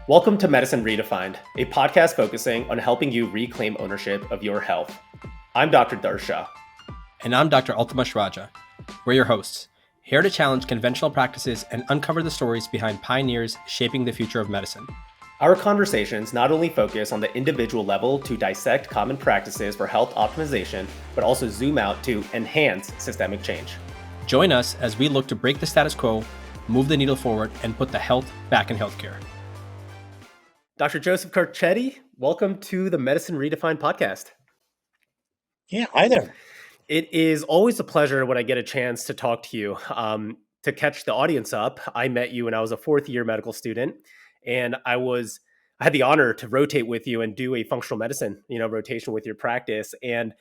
Welcome to Medicine Redefined, a podcast focusing on helping you reclaim ownership of your health. I'm Dr. Darsha. And I'm Dr. Altamash Raja. We're your hosts, here to challenge conventional practices and uncover the stories behind pioneers shaping the future of medicine. Our conversations not only focus on the individual level to dissect common practices for health optimization, but also zoom out to enhance systemic change. Join us as we look to break the status quo, move the needle forward, and put the health back in healthcare. Dr. Joseph Carchedi, welcome to the Medicine Redefined podcast. Yeah, hi there. It is always a pleasure when I get a chance to talk to you. To catch the audience up, I met you when I was a fourth-year medical student, and I had the honor to rotate with you and do a functional medicine, rotation with your practice. And,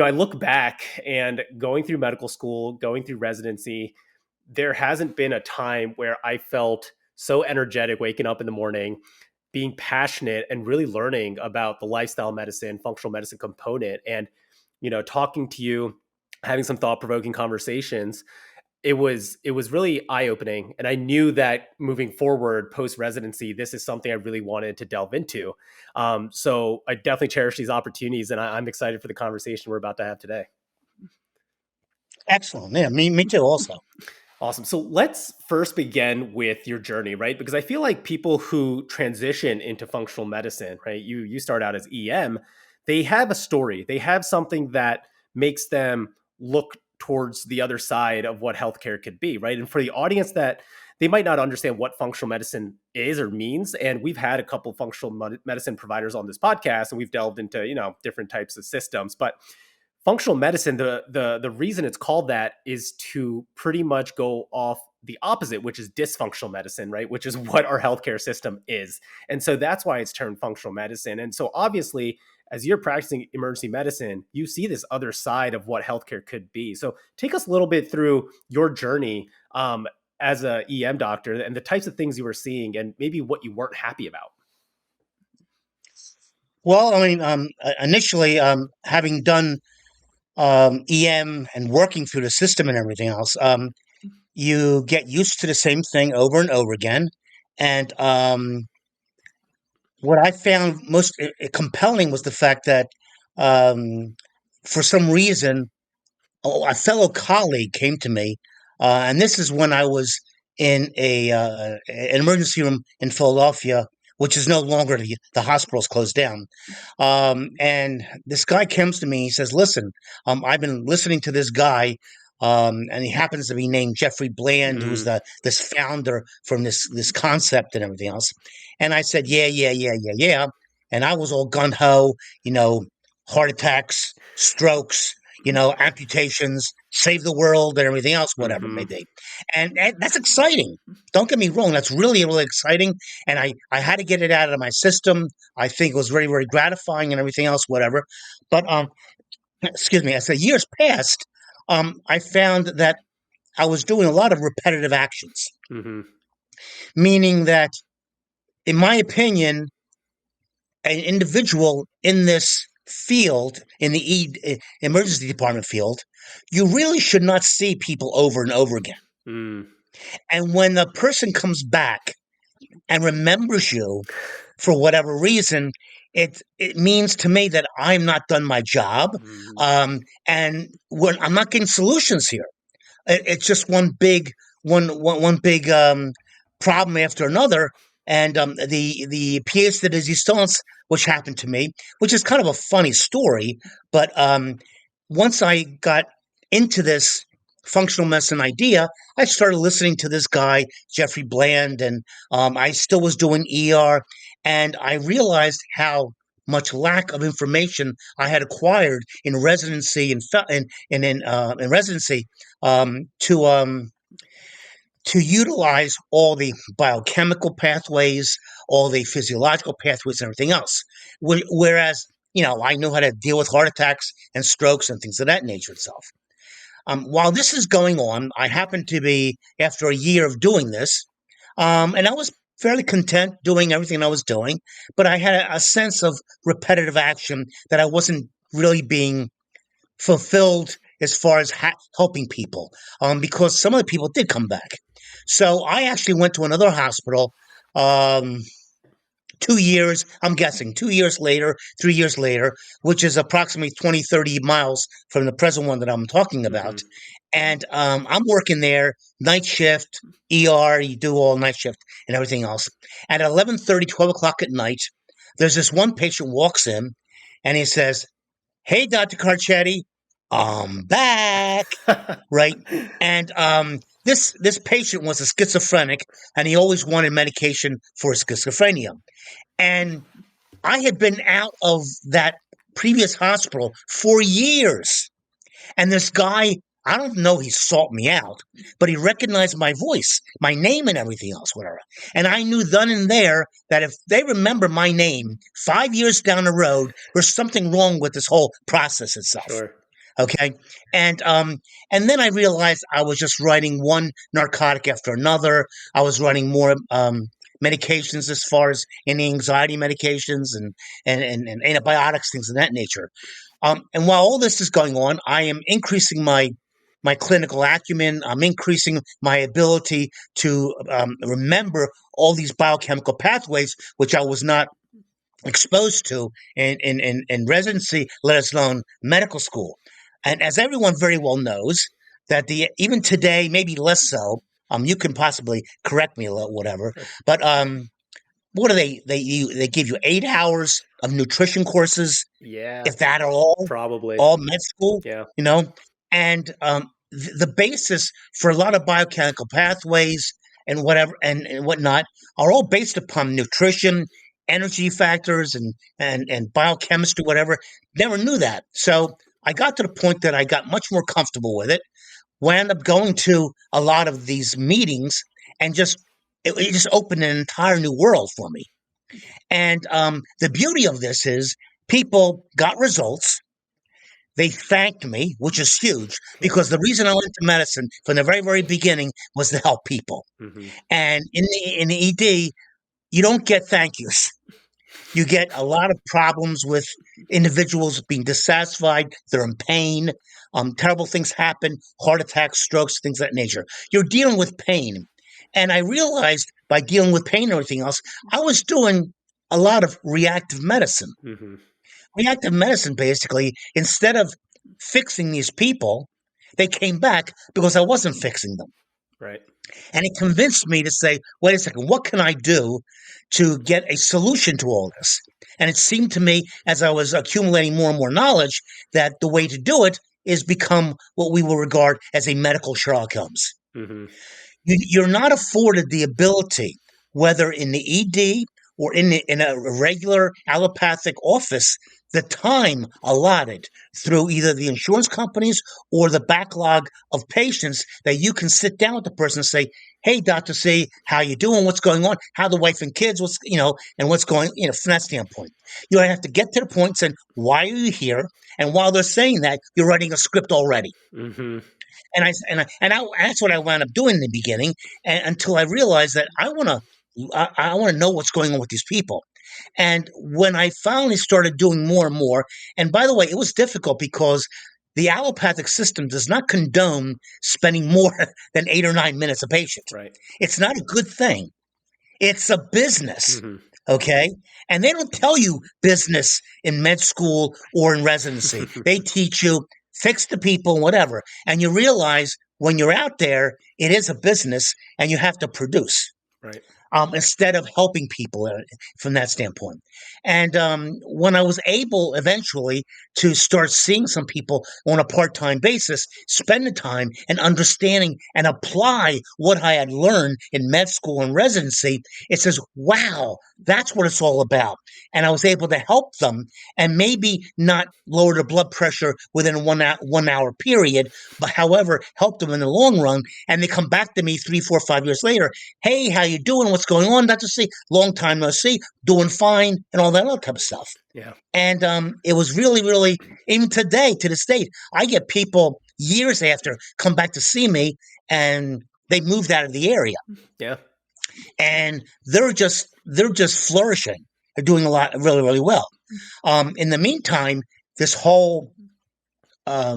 I look back and going through medical school, going through residency, there hasn't been a time where I felt so energetic waking up in the morning, being passionate and really learning about the lifestyle medicine, functional medicine component. And, talking to you, having some thought-provoking conversations, it was really eye-opening. And I knew that moving forward post-residency, this is something I really wanted to delve into. So I definitely cherish these opportunities, and I'm excited for the conversation we're about to have today. Excellent. Yeah, me too also. Awesome. So let's first begin with your journey, right? Because I feel like people who transition into functional medicine, right? You start out as EM, they have a story. They have something that makes them look towards the other side of what healthcare could be, right? And for the audience that they might not understand what functional medicine is or means, and we've had a couple of functional medicine providers on this podcast, and we've delved into, different types of systems, but functional medicine, the reason it's called that is to pretty much go off the opposite, which is dysfunctional medicine, right? Which is what our healthcare system is. And so that's why it's termed functional medicine. And so obviously, as you're practicing emergency medicine, you see this other side of what healthcare could be. So take us a little bit through your journey as a EM doctor and the types of things you were seeing and maybe what you weren't happy about. Well, initially, having done EM and working through the system and everything else, you get used to the same thing over and over again. And what I found most compelling was the fact that for some reason, a fellow colleague came to me, and this is when I was in an emergency room in Philadelphia, which is no longer the hospital's closed down. And this guy comes to me, he says, listen, I've been listening to this guy, and he happens to be named Jeffrey Bland, who's this founder from this concept and everything else. And I said, yeah. And I was all gung-ho, heart attacks, strokes, amputations, save the world and everything else, whatever it may be. And that's exciting. Don't get me wrong. That's really, really exciting. And I had to get it out of my system. I think it was very, very gratifying and everything else, whatever. But, excuse me, as the years passed, I found that I was doing a lot of repetitive actions, meaning that, in my opinion, an individual in this field, in the emergency department field, you really should not see people over and over again. And when the person comes back and remembers you for whatever reason, it means to me that I'm not done my job, and I'm not getting solutions here. It's just one big problem after another. And the pièce de résistance, which happened to me, which is kind of a funny story, but once I got into this functional medicine idea, I started listening to this guy, Jeffrey Bland, and I still was doing ER, and I realized how much lack of information I had acquired in residency and in residency to utilize all the biochemical pathways, all the physiological pathways, and everything else. Whereas, I know how to deal with heart attacks and strokes and things of that nature itself. While this is going on, I happened to be, after a year of doing this, and I was fairly content doing everything I was doing, but I had a sense of repetitive action that I wasn't really being fulfilled as far as helping people, because some of the people did come back. So I actually went to another hospital 2 years, I'm guessing 2 years later, 3 years later, which is approximately 20, 30 miles from the present one that I'm talking about. And I'm working there, night shift, ER, you do all night shift and everything else. At 11:30, 12 o'clock at night, there's this one patient walks in and he says, "Hey, Dr. Carchedi, I'm back." Right? And this patient was a schizophrenic, and he always wanted medication for his schizophrenia. And I had been out of that previous hospital for years. And this guy, I don't know, he sought me out, but he recognized my voice, my name, and everything else, whatever. And I knew then and there that if they remember my name 5 years down the road, there's something wrong with this whole process itself. Sure. Okay. And then I realized I was just writing one narcotic after another. I was writing more medications as far as any anxiety medications and antibiotics, things of that nature. And while all this is going on, I am increasing my clinical acumen. I'm increasing my ability to remember all these biochemical pathways, which I was not exposed to in residency, let alone medical school. And as everyone very well knows, that even today, maybe less so. You can possibly correct me a little, whatever. But what do they give you 8 hours of nutrition courses, Yeah. if that at all, Probably. all med school. Yeah. And the basis for a lot of biochemical pathways and whatever and whatnot are all based upon nutrition, energy factors, and biochemistry, whatever. Never knew that. So I got to the point that I got much more comfortable with it. Wound up going to a lot of these meetings, and it just opened an entire new world for me. And the beauty of this is people got results. They thanked me, which is huge, because the reason I went into medicine from the very, very beginning was to help people. And in the ED, you don't get thank yous. You get a lot of problems with individuals being dissatisfied. They're in pain. Terrible things happen, heart attacks, strokes, things of that nature. You're dealing with pain. And I realized by dealing with pain and everything else, I was doing a lot of reactive medicine. Reactive medicine, basically, instead of fixing these people, they came back because I wasn't fixing them. Right. And it convinced me to say, wait a second, what can I do to get a solution to all this? And it seemed to me, as I was accumulating more and more knowledge, that the way to do it is become what we will regard as a medical Sherlock Holmes. You're not afforded the ability, whether in the ED or in a regular allopathic office, the time allotted through either the insurance companies or the backlog of patients that you can sit down with the person and say, "Hey, Dr. C, how you doing? What's going on? How the wife and kids? And what's going, from that standpoint." You have to get to the point saying, "Why are you here?" And while they're saying that, you're writing a script already. And that's what I wound up doing in the beginning, until I realized that I want to know what's going on with these people. And when I finally started doing more and more, and by the way, it was difficult because the allopathic system does not condone spending more than 8 or 9 minutes a patient. Right. It's not a good thing. It's a business. Okay. And they don't tell you business in med school or in residency. They teach you fix the people, whatever. And you realize when you're out there, it is a business and you have to produce. Right. Instead of helping people from that standpoint. And when I was able eventually to start seeing some people on a part-time basis, spend the time and understanding and apply what I had learned in med school and residency, it says, wow, that's what it's all about. And I was able to help them and maybe not lower their blood pressure within a 1 hour period, but however, help them in the long run. And they come back to me 3, 4, 5 years later. "Hey, how you doing? What's going on, Dr. C? Long time no see. Doing fine," and all that other type of stuff. Yeah. And it was really, really, even today, to this date, I get people years after come back to see me, and they moved out of the area. Yeah. And they're just flourishing. They're doing a lot, really, really well. In the meantime, this whole, I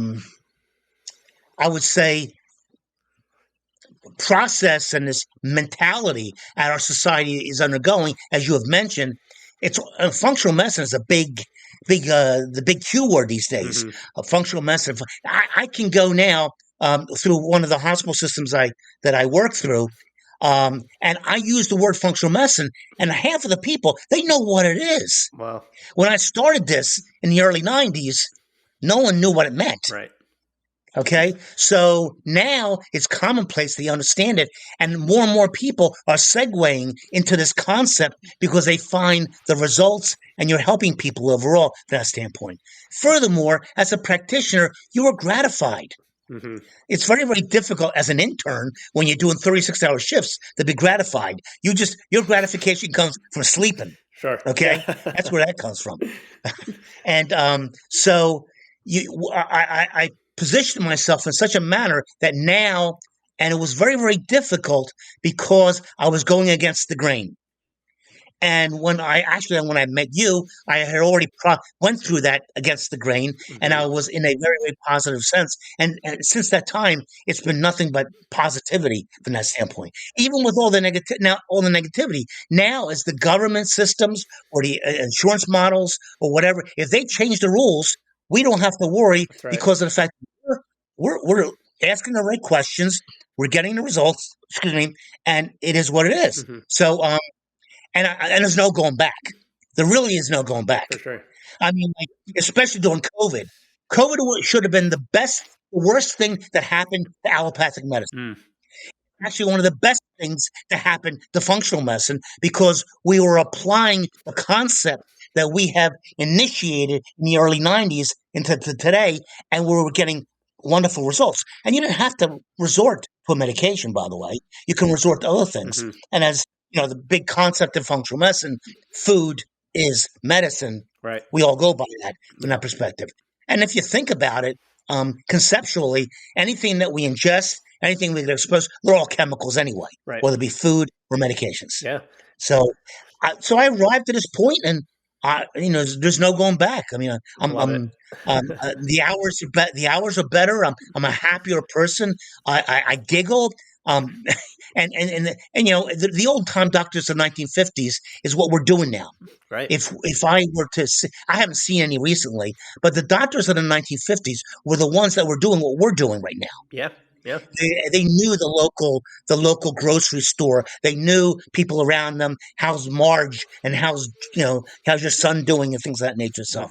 would say, process and this mentality that our society is undergoing, as you have mentioned, it's functional medicine is a the big Q word these days. Functional medicine. I can go now through one of the hospital systems that I work through, and I use the word functional medicine, and half of the people, they know what it is. Wow. When I started this in the early 90s, no one knew what it meant. Right. Okay, so now it's commonplace. They understand it, and more people are segueing into this concept because they find the results, and you're helping people overall from that standpoint. Furthermore, as a practitioner, you are gratified. It's very, very difficult as an intern when you're doing 36-hour shifts to be gratified. Your gratification comes from sleeping. Sure. Okay, Yeah. that's where that comes from. And so I positioned myself in such a manner that now, and it was very, very difficult because I was going against the grain. And when I met you, I had already went through that against the grain, and I was in a very, very positive sense. And since that time, it's been nothing but positivity from that standpoint. Even with all the negativity, now as the government systems or the insurance models or whatever, if they change the rules, we don't have to worry That's right. because of the fact that we're asking the right questions, we're getting the results. Excuse me, and it is what it is. So. And there's no going back. There really is no going back. For sure. I mean, like, especially during COVID. COVID should have been the worst thing that happened to allopathic medicine. Actually, one of the best things to happen to functional medicine because we were applying the concept that we have initiated in the early 90s into today, and we were getting wonderful results. And you didn't have to resort to a medication, by the way. You can resort to other things. And as you know, the big concept of functional medicine, food is medicine. Right. We all go by that from that perspective. And if you think about it, conceptually, anything that we ingest, anything we get exposed, they're all chemicals anyway, right. Whether it be food or medications. Yeah. So I arrived at this point, and there's no going back. I mean, the hours are better. I'm a happier person. I giggle. And the old time doctors of the 1950s is what we're doing now. Right. If I were to see, I haven't seen any recently, but the doctors of the 1950s were the ones that were doing what we're doing right now. Yeah. Yeah. They knew the local grocery store. They knew people around them. How's Marge and how's your son doing and things of that nature. So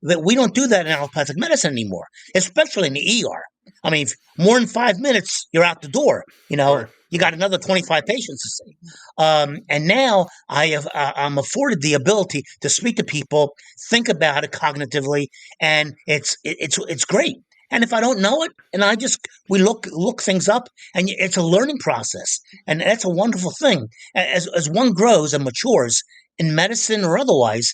that we don't do that in allopathic medicine anymore, especially in the ER. I mean, more than 5 minutes, you're out the door. Sure. You got another 25 patients to see. And now I'm afforded the ability to speak to people, think about it cognitively, and it's great. And if I don't know it, and we look things up, and it's a learning process, and that's a wonderful thing. As one grows and matures in medicine or otherwise,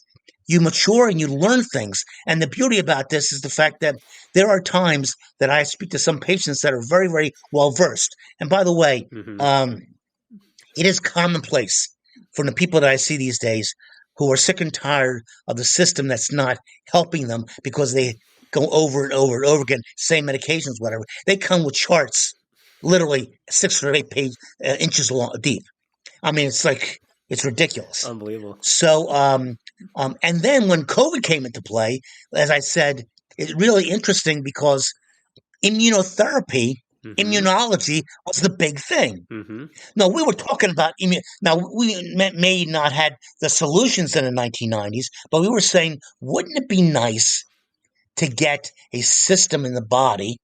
you mature and you learn things. And the beauty about this is the fact that there are times that I speak to some patients that are very, very well versed. And by the way, it is commonplace from the people that I see these days who are sick and tired of the system that's not helping them because they go over and over and over again, same medications, whatever. They come with charts, literally 6 or 8 inches deep. I mean, it's ridiculous. Unbelievable. So, and then when COVID came into play, as I said, it's really interesting because immunotherapy, immunology was the big thing. Now, we were talking about now we may not had the solutions in the 1990s, but we were saying, wouldn't it be nice to get a system in the body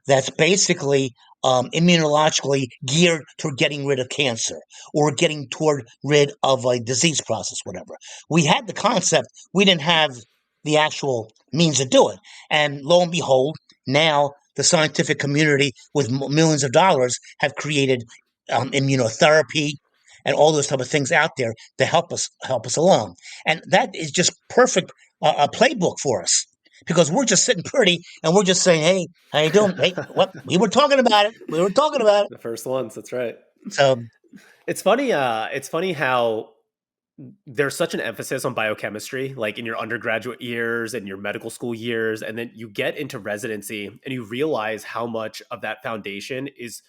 that's basically immunologically geared toward getting rid of cancer or getting toward rid of a disease process, whatever. We had the concept. We didn't have the actual means to do it. And lo and behold, now the scientific community with millions of dollars have created immunotherapy and all those type of things out there to help us along. And that is just perfect a playbook for us. Because we're just sitting pretty and we're just saying, hey, how you doing? Hey, what? We were talking about it. The first ones. That's right. So it's funny. It's funny how there's such an emphasis on biochemistry, like in your undergraduate years and your medical school years. And then you get into residency and you realize how much of that foundation is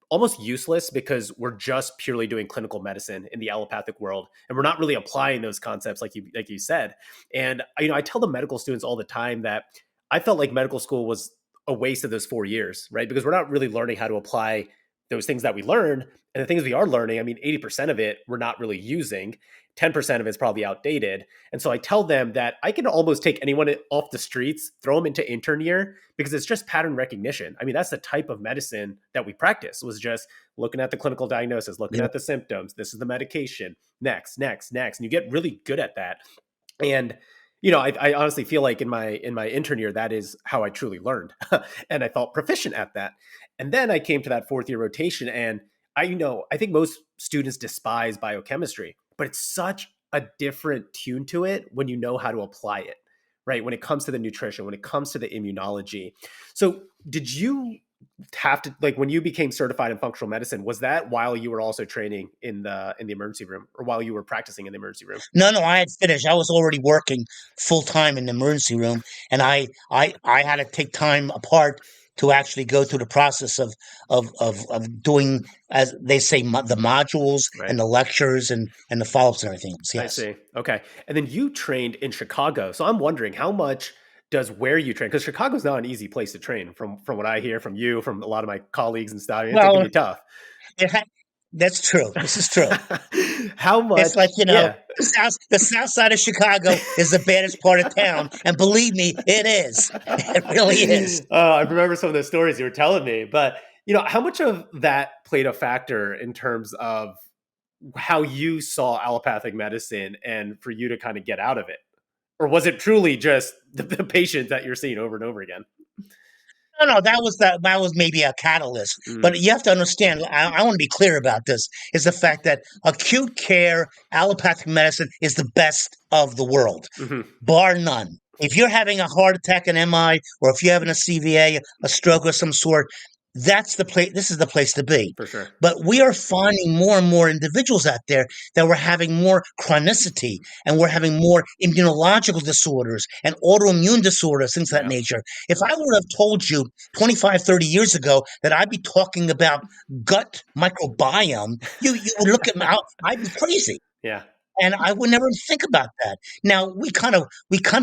almost useless because we're just purely doing clinical medicine in the allopathic world, and we're not really applying those concepts like you said. And I tell the medical students all the time that I felt like medical school was a waste of those 4 years, right? Because we're not really learning how to apply those things that we learn. And the things we are learning, I mean, 80% of it we're not really using. 10% of it's probably outdated. And so I tell them that I can almost take anyone off the streets, throw them into intern year, because it's just pattern recognition. I mean, that's the type of medicine that we practice, was just looking at the clinical diagnosis, looking at the symptoms. This is the medication. Next. And you get really good at that. And I honestly feel like in my intern year, that is how I truly learned. And I felt proficient at that. And then I came to that 4th-year rotation, and I think most students despise biochemistry, but it's such a different tune to it when you know how to apply it, right? When it comes to the nutrition, when it comes to the immunology. So did you have to, like, when you became certified in functional medicine, was that while you were also training in the emergency room, or while you were practicing in the emergency room? No, I had finished. I was already working full time in the emergency room, and I had to take time apart to actually go through the process of doing, as they say, the modules and the lectures and the follow-ups and everything else. Yes. I see. Okay. And then you trained in Chicago. So I'm wondering, how much does where you train, because Chicago's not an easy place to train, from what I hear from you, from a lot of my colleagues and stuff. It can be tough. That's true. This is true. How much? It's like, the south side of Chicago is the baddest part of town. And believe me, it is. It really is. I remember some of the stories you were telling me. But, how much of that played a factor in terms of how you saw allopathic medicine and for you to kind of get out of it? Or was it truly just the patients that you're seeing over and over again? No, that was maybe a catalyst. But you have to understand, I want to be clear about this, is the fact that acute care allopathic medicine is the best of the world, bar none. If you're having a heart attack, an MI, or if you're having a CVA, a stroke of some sort, that's the place. This is the place to be. For sure. But we are finding more and more individuals out there that we're having more chronicity, and we're having more immunological disorders and autoimmune disorders, things of that nature. If I would have told you 25, 30 years ago that I'd be talking about gut microbiome, you would look at me, I'd be crazy. Yeah. And I would never think about that. Now we kind of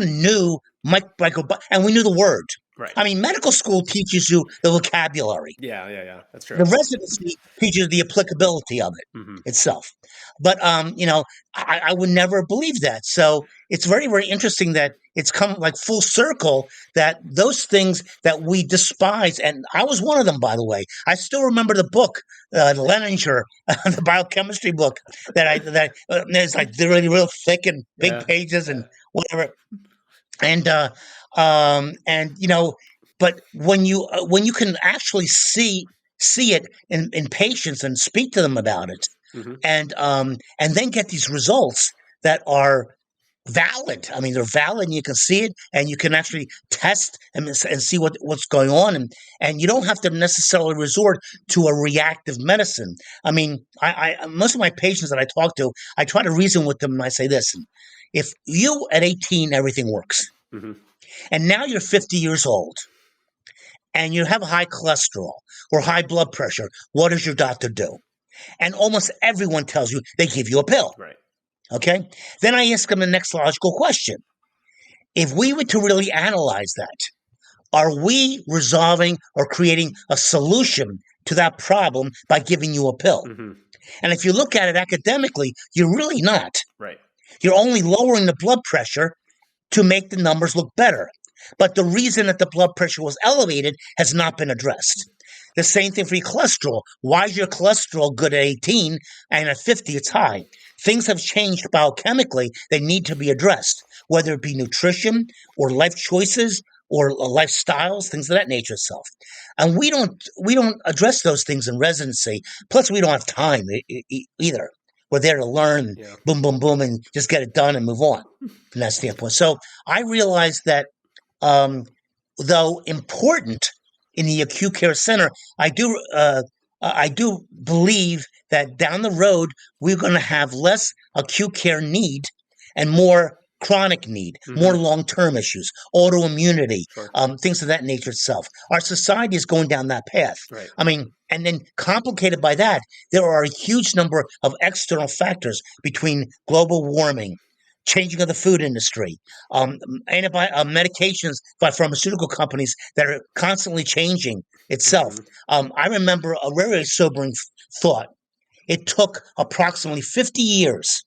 knew microbiome, and we knew the word. Right. I mean, medical school teaches you the vocabulary. Yeah. That's true. The residency teaches the applicability of it itself. But, I would never believe that. So it's very, very interesting that it's come like full circle, that those things that we despise, and I was one of them, by the way. I still remember the book, Leninger, the biochemistry book, that it's like really real thick and big pages and whatever. And but when you can actually see it in patients and speak to them about it, and then get these results that are valid. I mean, they're valid, and you can see it, and you can actually test and see what's going on, and you don't have to necessarily resort to a reactive medicine. I mean, I most of my patients that I talk to, I try to reason with them, and I say this: if you at 18 everything works. And now you're 50 years old, and you have high cholesterol or high blood pressure, what does your doctor do? And almost everyone tells you they give you a pill. Right. Okay? Then I ask them the next logical question. If we were to really analyze that, are we resolving or creating a solution to that problem by giving you a pill? And if you look at it academically, you're really not. Right. You're only lowering the blood pressure to make the numbers look better. But the reason that the blood pressure was elevated has not been addressed. The same thing for your cholesterol. Why is your cholesterol good at 18 and at 50 it's high? Things have changed biochemically. They need to be addressed, whether it be nutrition or life choices or lifestyles, things of that nature itself. And we don't address those things in residency. Plus, we don't have time either. We're there to learn, boom, boom, boom, and just get it done and move on from that standpoint. So I realized that, though important in the acute care center, I do believe that down the road we're going to have less acute care need and more chronic need, more long-term issues, autoimmunity, Sure. things of that nature itself. Our society is going down that path. Right. I mean, and then complicated by that, there are a huge number of external factors between global warming, changing of the food industry, medications by pharmaceutical companies that are constantly changing itself. I remember a very sobering thought. It took approximately 50 years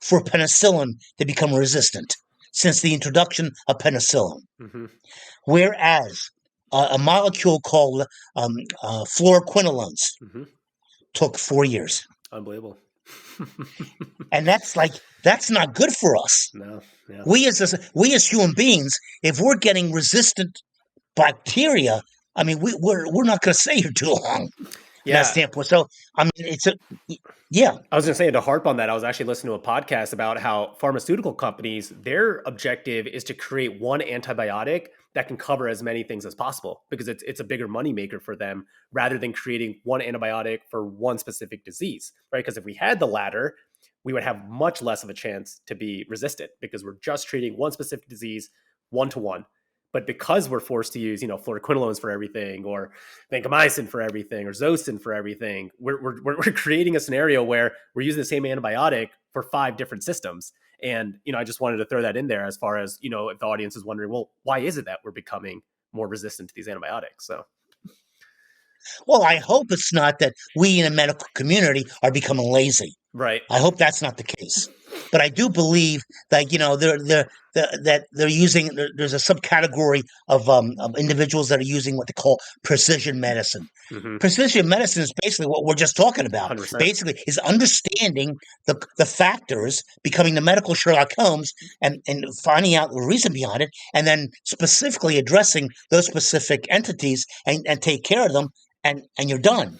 for penicillin to become resistant since the introduction of penicillin. Whereas a molecule called fluoroquinolones took 4 years. Unbelievable. And that's not good for us. No. Yeah. We as human beings, if we're getting resistant bacteria, I mean, we're not going to stay here too long. From that standpoint. So, I mean, I was going to say, to harp on that, I was actually listening to a podcast about how pharmaceutical companies, their objective is to create one antibiotic that can cover as many things as possible, because it's a bigger moneymaker for them rather than creating one antibiotic for one specific disease, right? Because if we had the latter, we would have much less of a chance to be resistant, because we're just treating one specific disease one-to-one. But because we're forced to use, fluoroquinolones for everything, or vancomycin for everything, or Zosyn for everything, we're creating a scenario where we're using the same antibiotic for 5 different systems. And, I just wanted to throw that in there as far as, if the audience is wondering, well, why is it that we're becoming more resistant to these antibiotics? So. Well, I hope it's not that we in the medical community are becoming lazy. Right. I hope that's not the case. But I do believe that they're using. There's a subcategory of individuals that are using what they call precision medicine. Precision medicine is basically what we're just talking about. 100%. Basically, is understanding the factors, becoming the medical Sherlock Holmes, and finding out the reason behind it, and then specifically addressing those specific entities and take care of them, and you're done.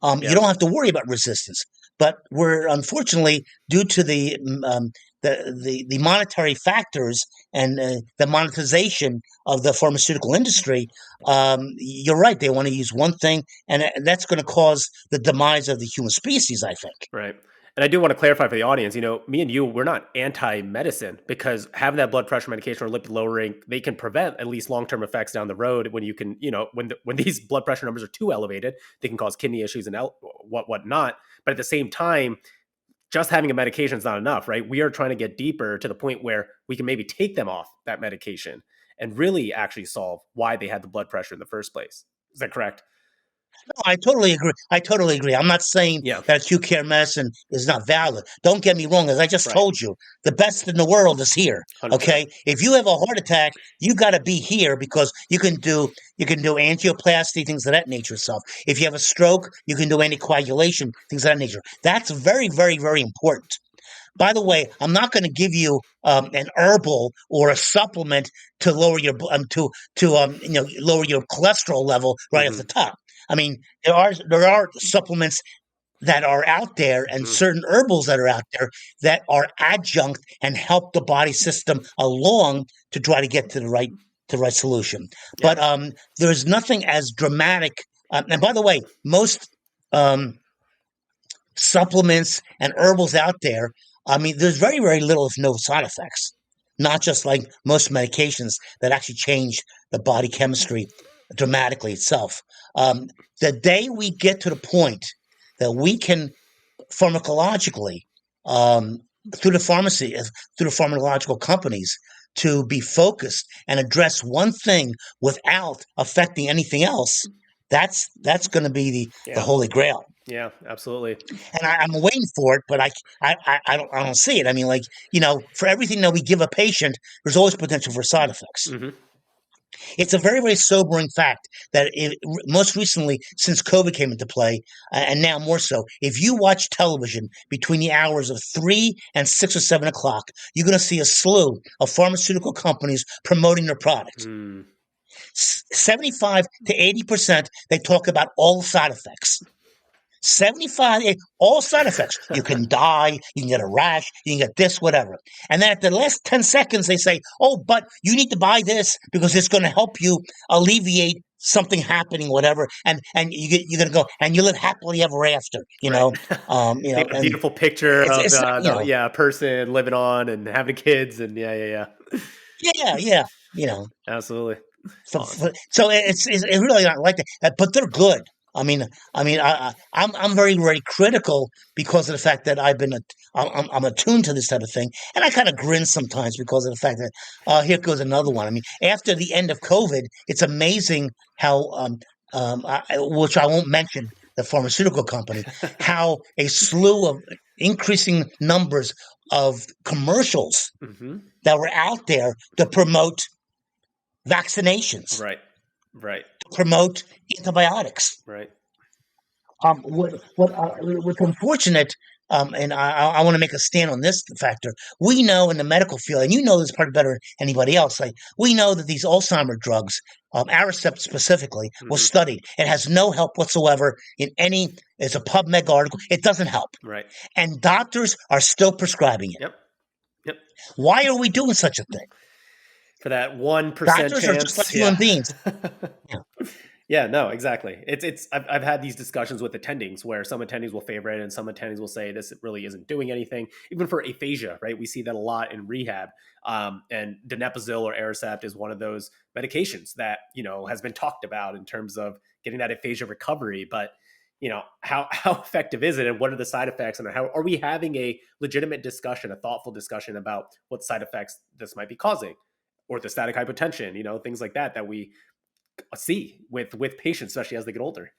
You don't have to worry about resistance. But we're unfortunately, due to the monetary factors and the monetization of the pharmaceutical industry, you're right. They want to use one thing, and that's going to cause the demise of the human species, I think. Right. And I do want to clarify for the audience, me and you, we're not anti-medicine, because having that blood pressure medication or lipid lowering, they can prevent at least long-term effects down the road. When you can, when these blood pressure numbers are too elevated, they can cause kidney issues and whatnot. But at the same time, just having a medication is not enough, right? We are trying to get deeper to the point where we can maybe take them off that medication and really actually solve why they had the blood pressure in the first place. Is that correct? No, I totally agree. I'm not saying that acute care medicine is not valid. Don't get me wrong. As I just told you, the best in the world is here. 100%. Okay. If you have a heart attack, you got to be here, because you can do angioplasty, things of that nature. If you have a stroke, you can do anticoagulation, things of that nature. That's very, very, very important. By the way, I'm not going to give you an herbal or a supplement to lower your lower your cholesterol level right off the top. I mean, there are supplements that are out there, and certain herbals that are out there that are adjunct and help the body system along to try to get to the right solution. Yeah. But there's nothing as dramatic. And by the way, most supplements and herbals out there, I mean, there's very, very little, if no, side effects. Not just like most medications that actually change the body chemistry dramatically itself. The day we get to the point that we can pharmacologically, through the pharmacological companies, to be focused and address one thing without affecting anything else, that's going to be the holy grail. Yeah, absolutely. And I'm waiting for it, but I don't see it. I mean, for everything that we give a patient, there's always potential for side effects. It's a very, very sobering fact that most recently, since COVID came into play, and now more so, if you watch television between the hours of 3 and 6 or 7 o'clock, you're going to see a slew of pharmaceutical companies promoting their product. 75 to 80%, they talk about all side effects. 75, all side effects. You can die, you can get a rash, you can get this, whatever. And then at the last 10 seconds, they say, oh, but you need to buy this because it's going to help you alleviate something happening, whatever, and you're gonna go and you live happily ever after, Right. and A beautiful picture of it's not, a person living on and having kids and yeah, you know. absolutely So awesome. it's really not like that, but they're good. I'm very very critical because of the fact that I'm attuned to this type of thing, and I kind of grin sometimes because of the fact that here goes another one. I mean, after the end of COVID, it's amazing how which I won't mention the pharmaceutical company, how a slew of increasing numbers of commercials Hmm. that were out there to promote vaccinations, Right, right, promote antibiotics. right. What's unfortunate, and I want to make a stand on this factor. We know in the medical field, and you know this probably better than anybody else. Like we know that these Alzheimer drugs, Aricept specifically, was Hmm. studied. It has no help whatsoever in any. It's a PubMed article. It doesn't help, Right. and doctors are still prescribing it. Yep. Yep. Why are we doing such a thing? For that 1% Doctors are just like chance, human yeah. beings. Yeah. Yeah, no, exactly. I've had these discussions with attendings where some attendings will favor it and some attendings will say this really isn't doing anything. Even for aphasia, right? We see that a lot in rehab. And donepezil or Aricept is one of those medications that, has been talked about in terms of getting that aphasia recovery. But, how effective is it and what are the side effects and how are we having a legitimate discussion, a thoughtful discussion about what side effects this might be causing? Orthostatic hypotension, things like that we see with patients, especially as they get older.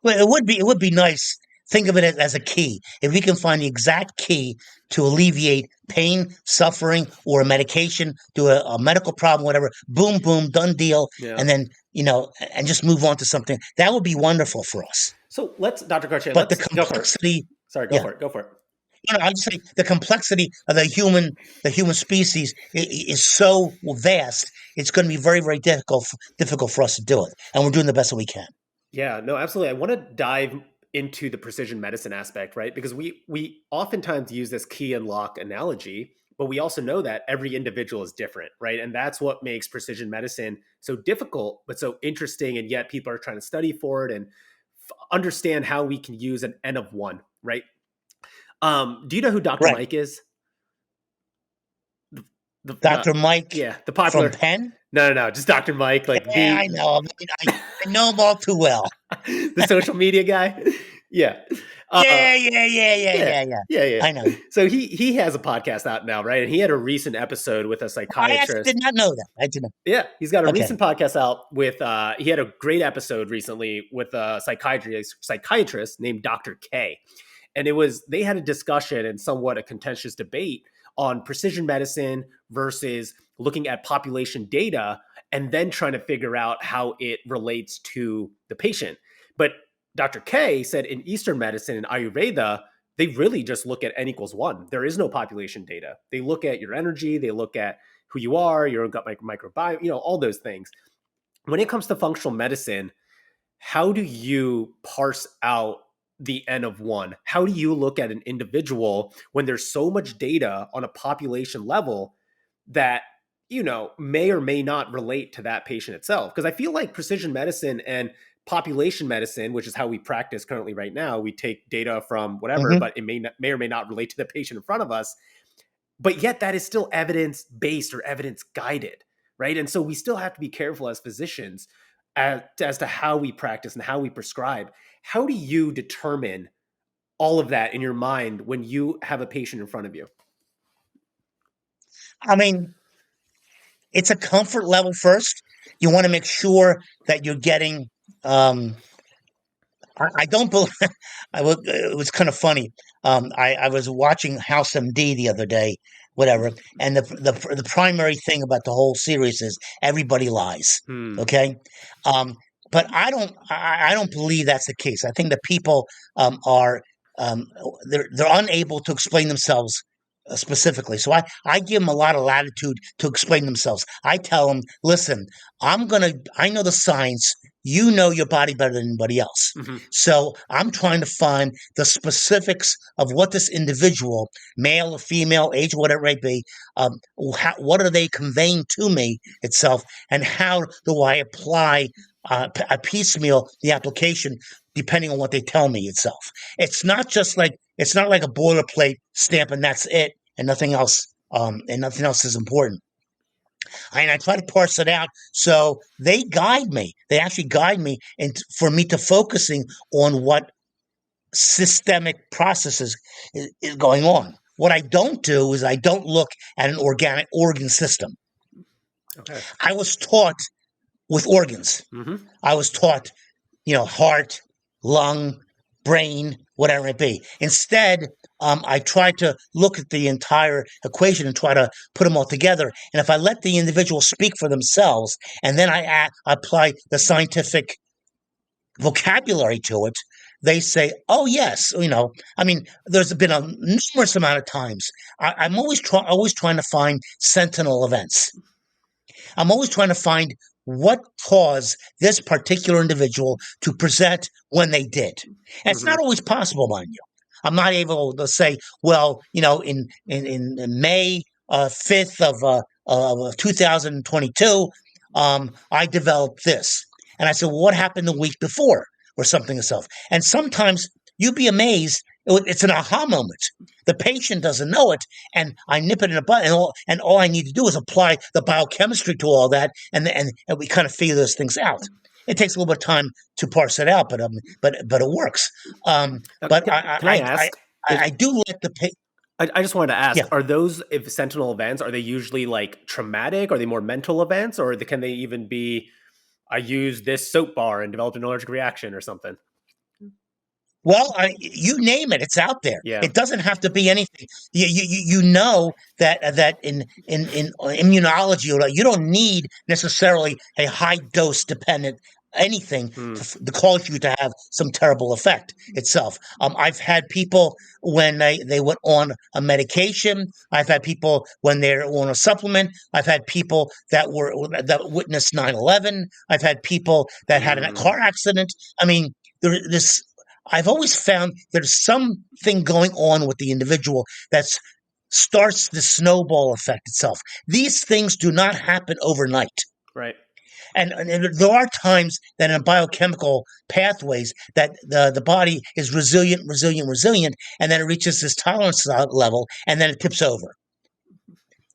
Well, it would be nice. Think of it as a key. If we can find the exact key to alleviate pain, suffering, or a medication, do a medical problem, whatever, boom, boom, done deal, Yeah. and then and just move on to something. That would be wonderful for us. So Dr. Carchedi, But the let's go for it. complexity, Sorry, go yeah, for it. Go for it. I'll just say the complexity of the human species is so vast. It's going to be very, very difficult for us to do it, and we're doing the best that we can. Yeah, no, absolutely. I want to dive into the precision medicine aspect, right? Because we oftentimes use this key and lock analogy, but we also know that every individual is different, right? And that's what makes precision medicine so difficult, but so interesting. And yet people are trying to study for it and understand how we can use an N of one, right? Do you know who Dr. Right, Mike is? The Dr. Mike yeah, the from popular. Penn. No, just Dr. Mike, like Yeah, I know. I know him all too well. the social media guy. Yeah. Yeah, Yeah, yeah. I know. So he has a podcast out now, right? And he had a recent episode with a I actually psychiatrist. did not know that. I didn't. Yeah, he's got a Okay. recent podcast out with. He had a great episode recently with a psychiatrist named Dr. K, and they had a discussion and somewhat a contentious debate on precision medicine versus looking at population data and then trying to figure out how it relates to the patient. But Dr. K said in Eastern medicine and Ayurveda, they really just look at N equals one. There is no population data. They look at your energy, they look at who you are, your gut microbiome, all those things. When it comes to functional medicine, how do you parse out the N of one? How do you look at an individual when there's so much data on a population level that, may or may not relate to that patient itself? Because I feel like precision medicine and population medicine, which is how we practice currently right now, we take data from whatever, Mm-hmm. but it may or may not relate to the patient in front of us. But yet that is still evidence based or evidence guided, right? And so we still have to be careful as physicians as to how we practice and how we prescribe. How do you determine all of that in your mind when you have a patient in front of you? I mean, it's a comfort level first. You want to make sure that you're getting. I don't believe. It was kind of funny. I was watching House MD the other day, whatever, and the primary thing about the whole series is everybody lies. Hmm. Okay, um, but I don't believe that's the case. I think that people are um, they're unable to explain themselves specifically. So I give them a lot of latitude to explain themselves. I tell them, listen, I know the science you know your body better than anybody else. Mm-hmm. So I'm trying to find the specifics of what this individual, male or female, age, whatever it may be, what are they conveying to me itself, and how do I apply a piecemeal the application depending on what they tell me itself. It's not like a boilerplate stamp and that's it, and nothing else. And nothing else is important. And I try to parse it out. So they guide me. They actually guide me for me to focusing on what systemic processes is going on. What I don't do is I don't look at an organic organ system. Okay. I was taught with organs. Mm-hmm. I was taught, heart, lung, brain, whatever it be. Instead, I try to look at the entire equation and try to put them all together. And if I let the individual speak for themselves, and then I apply the scientific vocabulary to it, they say, "Oh yes, there's been a numerous amount of times. I'm always trying to find sentinel events. I'm always trying to find what caused this particular individual to present when they did. And it's not always possible, mind you. I'm not able to say, well, in May 5th of 2022, I developed this. And I said, well, what happened the week before or something itself? And sometimes you'd be amazed. It's an aha moment. The patient doesn't know it, and I nip it in a bud, and all I need to do is apply the biochemistry to all that, and we kind of figure those things out. It takes a little bit of time to parse it out, but it works. But can I ask? I do let the patient. I just wanted to ask: Yeah. Are those sentinel events? Are they usually like traumatic? Are they more mental events, or can they even be? I used this soap bar and developed an allergic reaction or something. Well, you name it; it's out there. Yeah. It doesn't have to be anything. You know that in immunology, you don't need necessarily a high dose dependent anything to cause you to have some terrible effect itself. I've had people when they went on a medication. I've had people when they're on a supplement. I've had people that witnessed 9/11. I've had people that had a car accident. I mean, I've always found there's something going on with the individual that starts the snowball effect itself. These things do not happen overnight. Right. And there are times that in biochemical pathways that the body is resilient, and then it reaches this tolerance level, and then it tips over.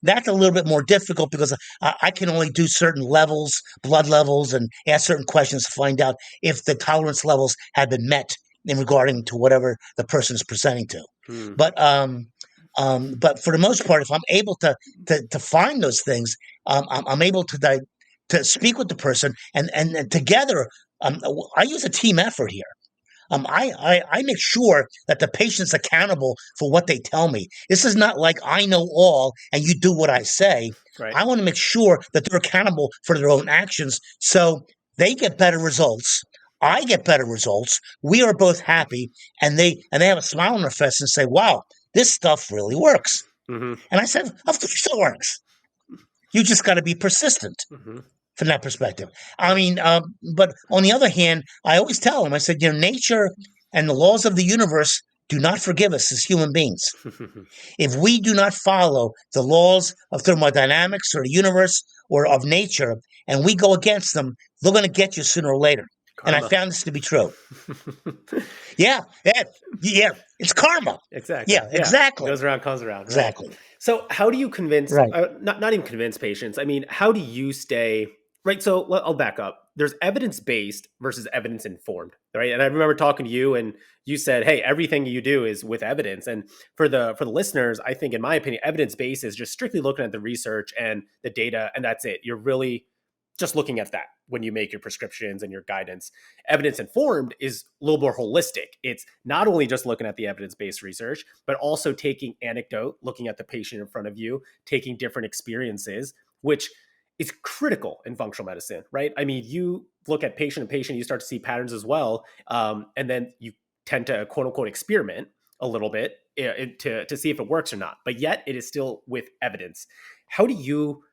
That's a little bit more difficult because I can only do certain levels, blood levels, and ask certain questions to find out if the tolerance levels have been met in regarding to whatever the person is presenting to. But for the most part, if I'm able to find those things, I'm able to speak with the person, and together, I use a team effort here. I make sure that the patient's accountable for what they tell me. This is not like I know all and you do what I say. Right. I want to make sure that they're accountable for their own actions so they get better results. I get better results. We are both happy, and they have a smile on their face and say, "Wow, this stuff really works." And I said, "Of course it works. You just got to be persistent." From that perspective. I mean, but on the other hand, I always tell them, I said, nature and the laws of the universe do not forgive us as human beings. If we do not follow the laws of thermodynamics or the universe or of nature, and we go against them, they're going to get you sooner or later. Karma. And I found this to be true. Yeah, it's karma. Exactly. Yeah, exactly. Goes around, comes around. Right? Exactly. So how do you convince, not even convince patients, I mean, how do you stay, right? So I'll back up. There's evidence-based versus evidence-informed, right? And I remember talking to you and you said, hey, everything you do is with evidence. And for the listeners, I think in my opinion, evidence-based is just strictly looking at the research and the data, and that's it. You're really just looking at that when you make your prescriptions and your guidance. Evidence-informed is a little more holistic. It's not only just looking at the evidence-based research, but also taking anecdote, looking at the patient in front of you, taking different experiences, which is critical in functional medicine, right? I mean, you look at patient to patient, you start to see patterns as well. And then you tend to quote unquote experiment a little bit to see if it works or not, but yet it is still with evidence. How do you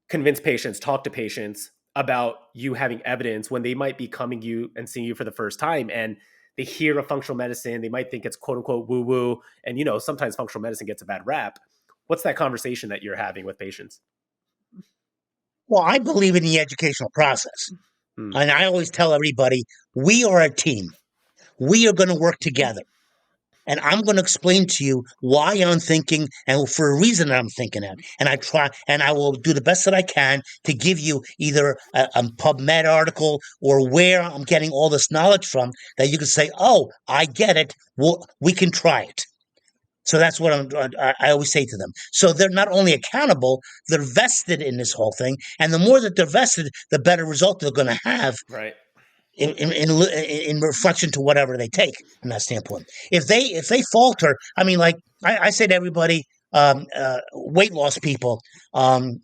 convince patients, talk to patients about you having evidence when they might be coming you and seeing you for the first time, and they hear of functional medicine, they might think it's quote unquote woo woo. And, sometimes functional medicine gets a bad rap. What's that conversation that you're having with patients? Well, I believe in the educational process. And I always tell everybody, we are a team. We are going to work together. And I'm going to explain to you why I'm thinking and for a reason that I'm thinking that. And I will do the best that I can to give you either a PubMed article or where I'm getting all this knowledge from that you can say, oh, I get it. We can try it. So that's what I always say to them. So they're not only accountable, they're vested in this whole thing. And the more that they're vested, the better result they're going to have. Right. In reflection to whatever they take from that standpoint. If they falter, I mean, like I say to everybody, weight loss people, and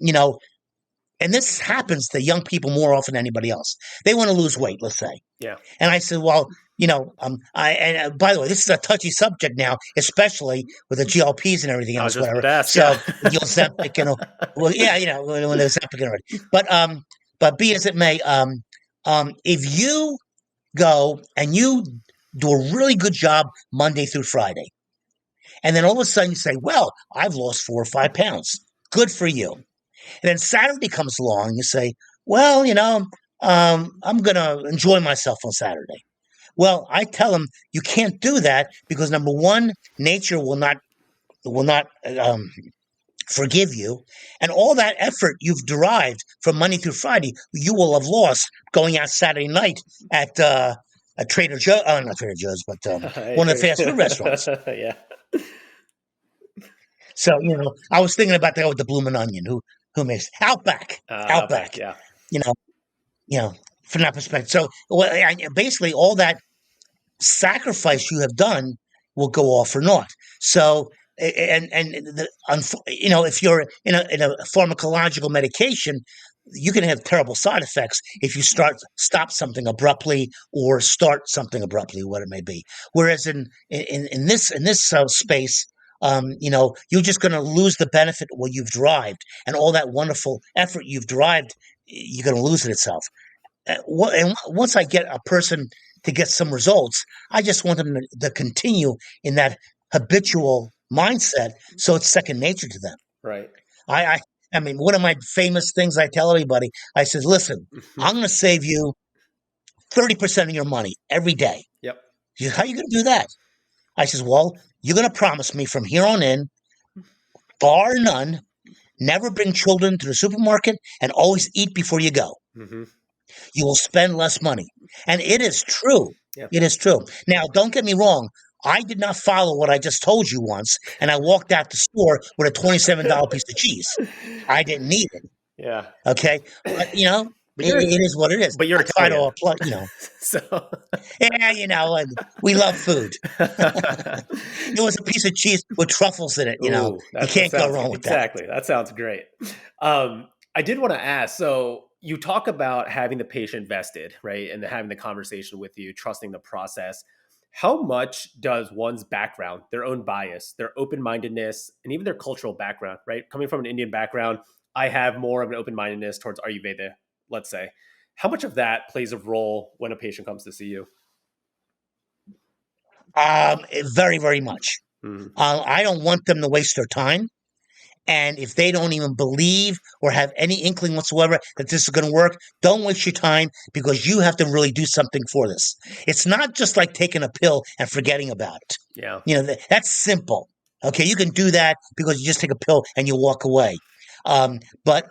this happens to young people more often than anybody else. They want to lose weight, let's say. Yeah. And I said, well, by the way, this is a touchy subject now, especially with the GLPs and everything else, whatever. So the Ozempic, when the Ozempic already. But be as it may, if you go and you do a really good job Monday through Friday, and then all of a sudden you say, well, I've lost 4 or 5 pounds. Good for you. And then Saturday comes along and you say, well, I'm going to enjoy myself on Saturday. Well, I tell them you can't do that because number one, nature will not forgive you, and all that effort you've derived from Monday through Friday, you will have lost going out Saturday night at Trader Joe's, not Trader Joe's, but one of the fast food restaurants. Yeah. So I was thinking about that with the Bloomin' Onion. Who makes Outback? Outback. Yeah. From that perspective. So basically, all that sacrifice you have done will go off for naught. So. If you're in a pharmacological medication, you can have terrible side effects if you stop something abruptly or start something abruptly, what it may be. Whereas in this space, you're just going to lose the benefit of what you've derived, and all that wonderful effort you've derived, you're going to lose it itself. And once I get a person to get some results, I just want them to continue in that habitual mindset, so it's second nature to them. Right. I mean, one of my famous things I tell everybody, I said, listen, I'm going to save you 30% of your money every day. Yep. She says, how are you going to do that? I says, well, you're going to promise me from here on in, bar none, never bring children to the supermarket and always eat before you go. Mm-hmm. You will spend less money. And it is true. Yep. It is true. Now, don't get me wrong. I did not follow what I just told you once, and I walked out the store with a $27 piece of cheese. I didn't need it. Yeah. Okay. But, it is what it is. But you're Italian. So. Yeah, and we love food. It was a piece of cheese with truffles in it, you can't go wrong with that. Exactly. That sounds great. I did want to ask, so you talk about having the patient vested, right? And having the conversation with you, trusting the process. How much does one's background, their own bias, their open-mindedness, and even their cultural background, right? Coming from an Indian background, I have more of an open-mindedness towards Ayurveda, let's say. How much of that plays a role when a patient comes to see you? Very, very much. Mm-hmm. I don't want them to waste their time. And if they don't even believe or have any inkling whatsoever that this is going to work, don't waste your time, because you have to really do something for this. It's not just like taking a pill and forgetting about it. Yeah. That's simple. Okay, you can do that because you just take a pill and you walk away. But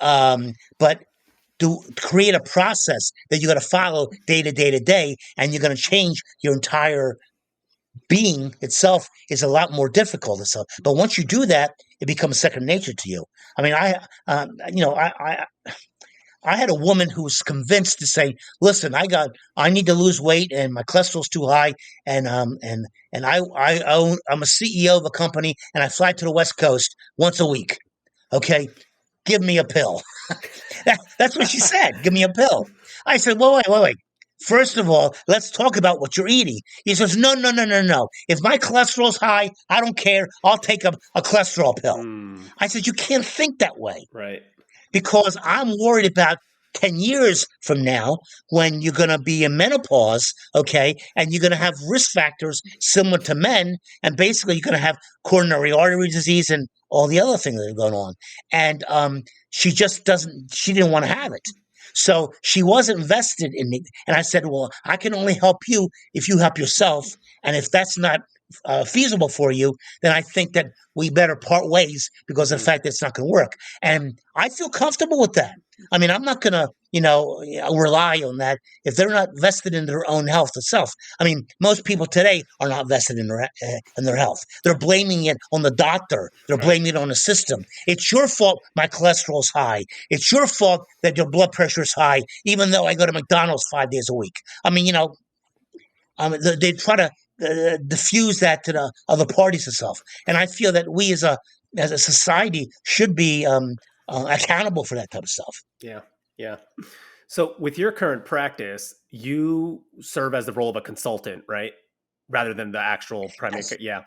to create a process that you got to follow day to day to day, and you're going to change your entire being itself, is a lot more difficult. But once you do that, it becomes second nature to you. I mean, I had a woman who was convinced to say, "Listen, I need to lose weight, and my cholesterol's too high, and I'm a CEO of a company, and I fly to the West Coast once a week. Okay, give me a pill." That's what she said. Give me a pill. I said, "Well, wait. First of all, let's talk about what you're eating." He says, no. If my cholesterol's high, I don't care. I'll take a cholesterol pill. I said, you can't think that way. Right. Because I'm worried about 10 years from now, when you're going to be in menopause, okay, and you're going to have risk factors similar to men, and basically you're going to have coronary artery disease and all the other things that are going on. And she just she didn't want to have it. So she wasn't vested in me. And I said, well, I can only help you if you help yourself. And if that's not feasible for you, then I think that we better part ways because of the fact that it's not going to work. And I feel comfortable with that. I mean, I'm not going to, rely on that if they're not vested in their own health itself. I mean, most people today are not vested in their health. They're blaming it on the doctor. They're blaming it on the system. It's your fault my cholesterol's high. It's your fault that your blood pressure is high, even though I go to McDonald's 5 days a week. I mean, they try to diffuse that to the other parties itself. And I feel that we as a society should be accountable for that type of stuff. Yeah. Yeah. So with your current practice, you serve as the role of a consultant, right? Rather than the actual primary care. Yeah.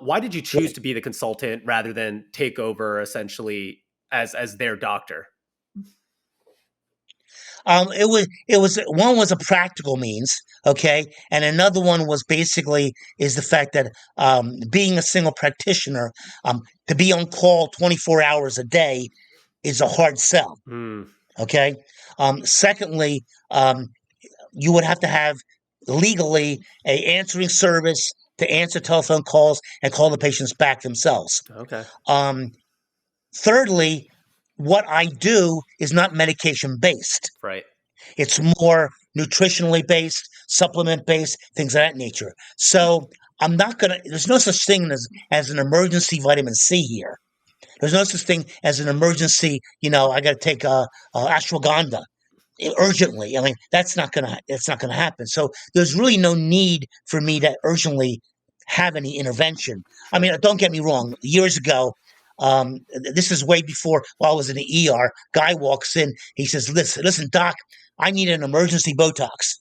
Why did you choose to be the consultant rather than take over essentially as their doctor? It was one was a practical means, okay, and another one was basically is the fact that being a single practitioner, to be on call 24 hours a day is a hard sell. Okay. Secondly, you would have to have legally a answering service to answer telephone calls and call the patients back themselves. Okay. Thirdly, what I do is not medication based. Right. It's more nutritionally based, supplement based, things of that nature. So I'm not going to, there's no such thing as an emergency vitamin C here. There's no such thing as an emergency, I got to take ashwagandha urgently. I mean, that's not going to happen. So there's really no need for me to urgently have any intervention. I mean, don't get me wrong. Years ago, this is way before while I was in the ER, guy walks in, he says, listen, doc, I need an emergency Botox.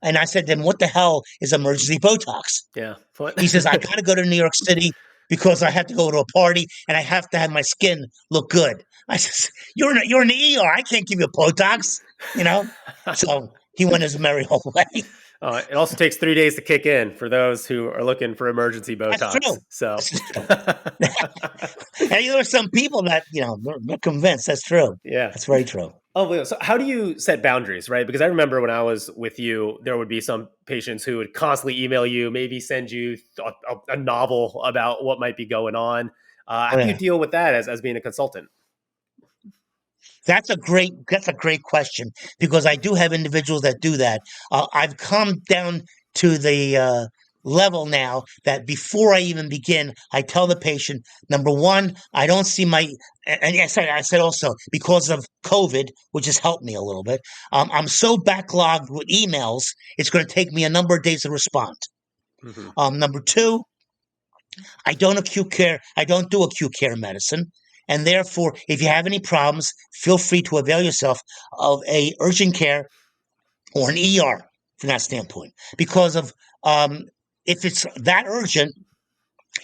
And I said, then what the hell is emergency Botox? Yeah. He says, I got to go to New York City because I have to go to a party and I have to have my skin look good. I says, you're in the ER. I can't give you a Botox, So he went his merry old way. It also takes 3 days to kick in for those who are looking for emergency Botox. That's true. So, and there are some people that they're convinced that's true. Yeah, that's very true. Oh, so how do you set boundaries, right? Because I remember when I was with you, there would be some patients who would constantly email you, maybe send you a novel about what might be going on. How do you deal with that as being a consultant? That's a great question because I do have individuals that do that. I've come down to the level now that before I even begin, I tell the patient, number one, I don't see and I said also because of COVID, which has helped me a little bit. I'm so backlogged with emails, it's going to take me a number of days to respond. Mm-hmm. Number two, I don't do acute care medicine. And therefore, if you have any problems, feel free to avail yourself of a urgent care or an ER from that standpoint. Because of if it's that urgent,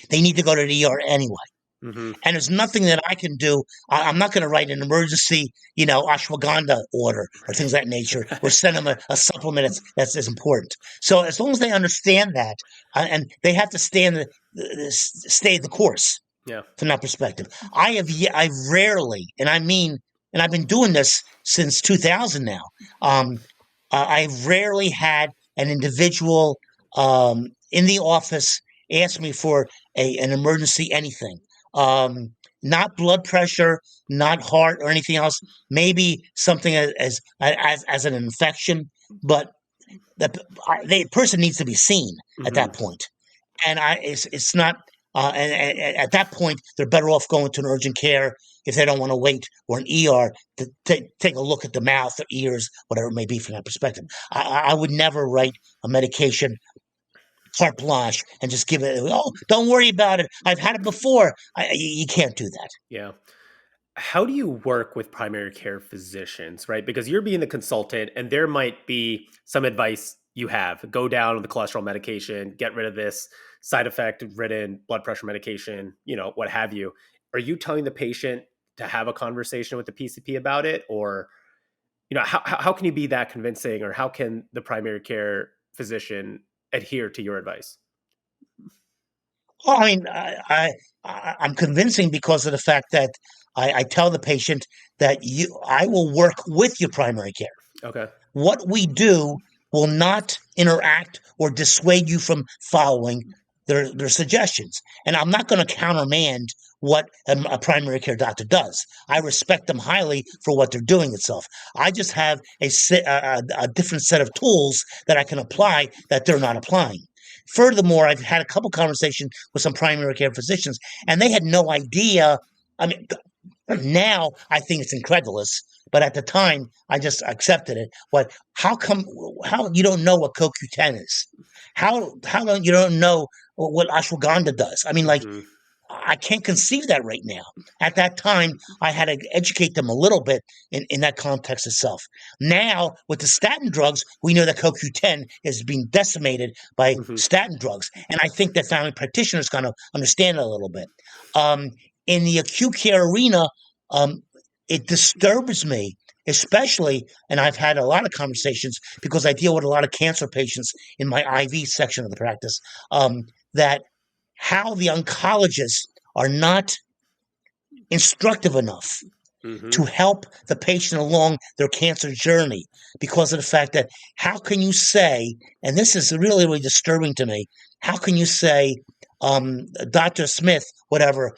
they need to go to the ER anyway. Mm-hmm. And there's nothing that I can do. I'm not going to write an emergency, ashwagandha order or things of that nature, or send them a supplement that's important. So as long as they understand that, and they have to stay the course. Yeah. From that perspective, I've rarely, and I've been doing this since 2000 now. I've rarely had an individual in the office ask me for an emergency anything. Not blood pressure, not heart or anything else. Maybe something as an infection, but the person needs to be seen at that point. And it's not. And at that point, they're better off going to an urgent care if they don't want to wait, or an ER to take a look at the mouth or ears, whatever it may be from that perspective. I would never write a medication carte blanche and just give it, don't worry about it. I've had it before. You can't do that. Yeah. How do you work with primary care physicians, right? Because you're being the consultant and there might be some advice you have. Go down on the cholesterol medication, get rid of this side effect ridden blood pressure medication, what have you. Are you telling the patient to have a conversation with the PCP about it? Or how can you be that convincing, or how can the primary care physician adhere to your advice? Well, I mean, I'm convincing because of the fact that I tell the patient that I will work with your primary care. Okay. What we do will not interact or dissuade you from following their suggestions. And I'm not going to countermand what a primary care doctor does. I respect them highly for what they're doing itself. I just have a different set of tools that I can apply that they're not applying. Furthermore, I've had a couple conversations with some primary care physicians, and they had no idea. I mean, now I think it's incredulous, but at the time I just accepted it. But how you don't know what CoQ10 is? How you don't know what ashwagandha does? I mean, like, Mm-hmm. I can't conceive that right now. At that time, I had to educate them a little bit in that context itself. Now, with the statin drugs, we know that CoQ10 is being decimated by Mm-hmm. statin drugs. And I think that family practitioners kind of understand it a little bit. In the acute care arena, it disturbs me, especially, and I've had a lot of conversations because I deal with a lot of cancer patients in my IV section of the practice, that how the oncologists are not instructive enough Mm-hmm. to help the patient along their cancer journey because of the fact that how can you say, and this is really, really disturbing to me, how can you say, Dr. Smith, whatever,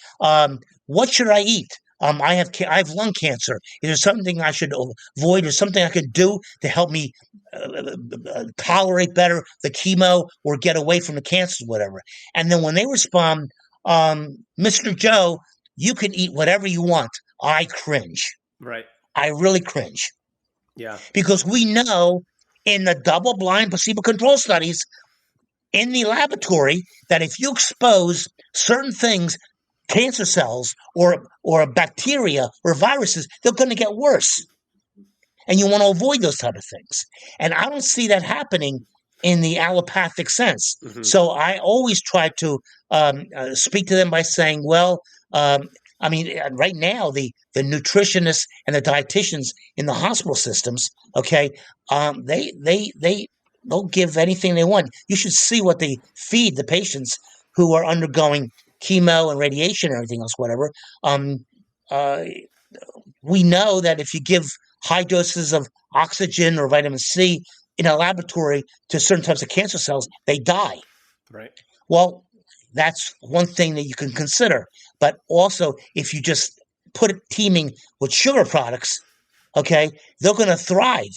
what should I eat? I have lung cancer. Is there something I should avoid or something I could do to help me tolerate better the chemo or get away from the cancer, whatever? And then when they respond, Mr. Joe, you can eat whatever you want. I cringe. Right. I really cringe. Yeah. Because we know in the double-blind placebo-controlled studies in the laboratory that if you expose certain things, cancer cells or bacteria or viruses, they're going to get worse. And you want to avoid those type of things. And I don't see that happening in the allopathic sense. Mm-hmm. So I always try to speak to them by saying, well, I mean, right now, the nutritionists and the dietitians in the hospital systems, okay, they'll give anything they want. You should see what they feed the patients who are undergoing chemo and radiation and everything else, whatever. We know that if you give high doses of oxygen or vitamin C in a laboratory to certain types of cancer cells, they die. Right. Well, that's one thing that you can consider. But also, if you just put it teeming with sugar products, okay, they're going to thrive.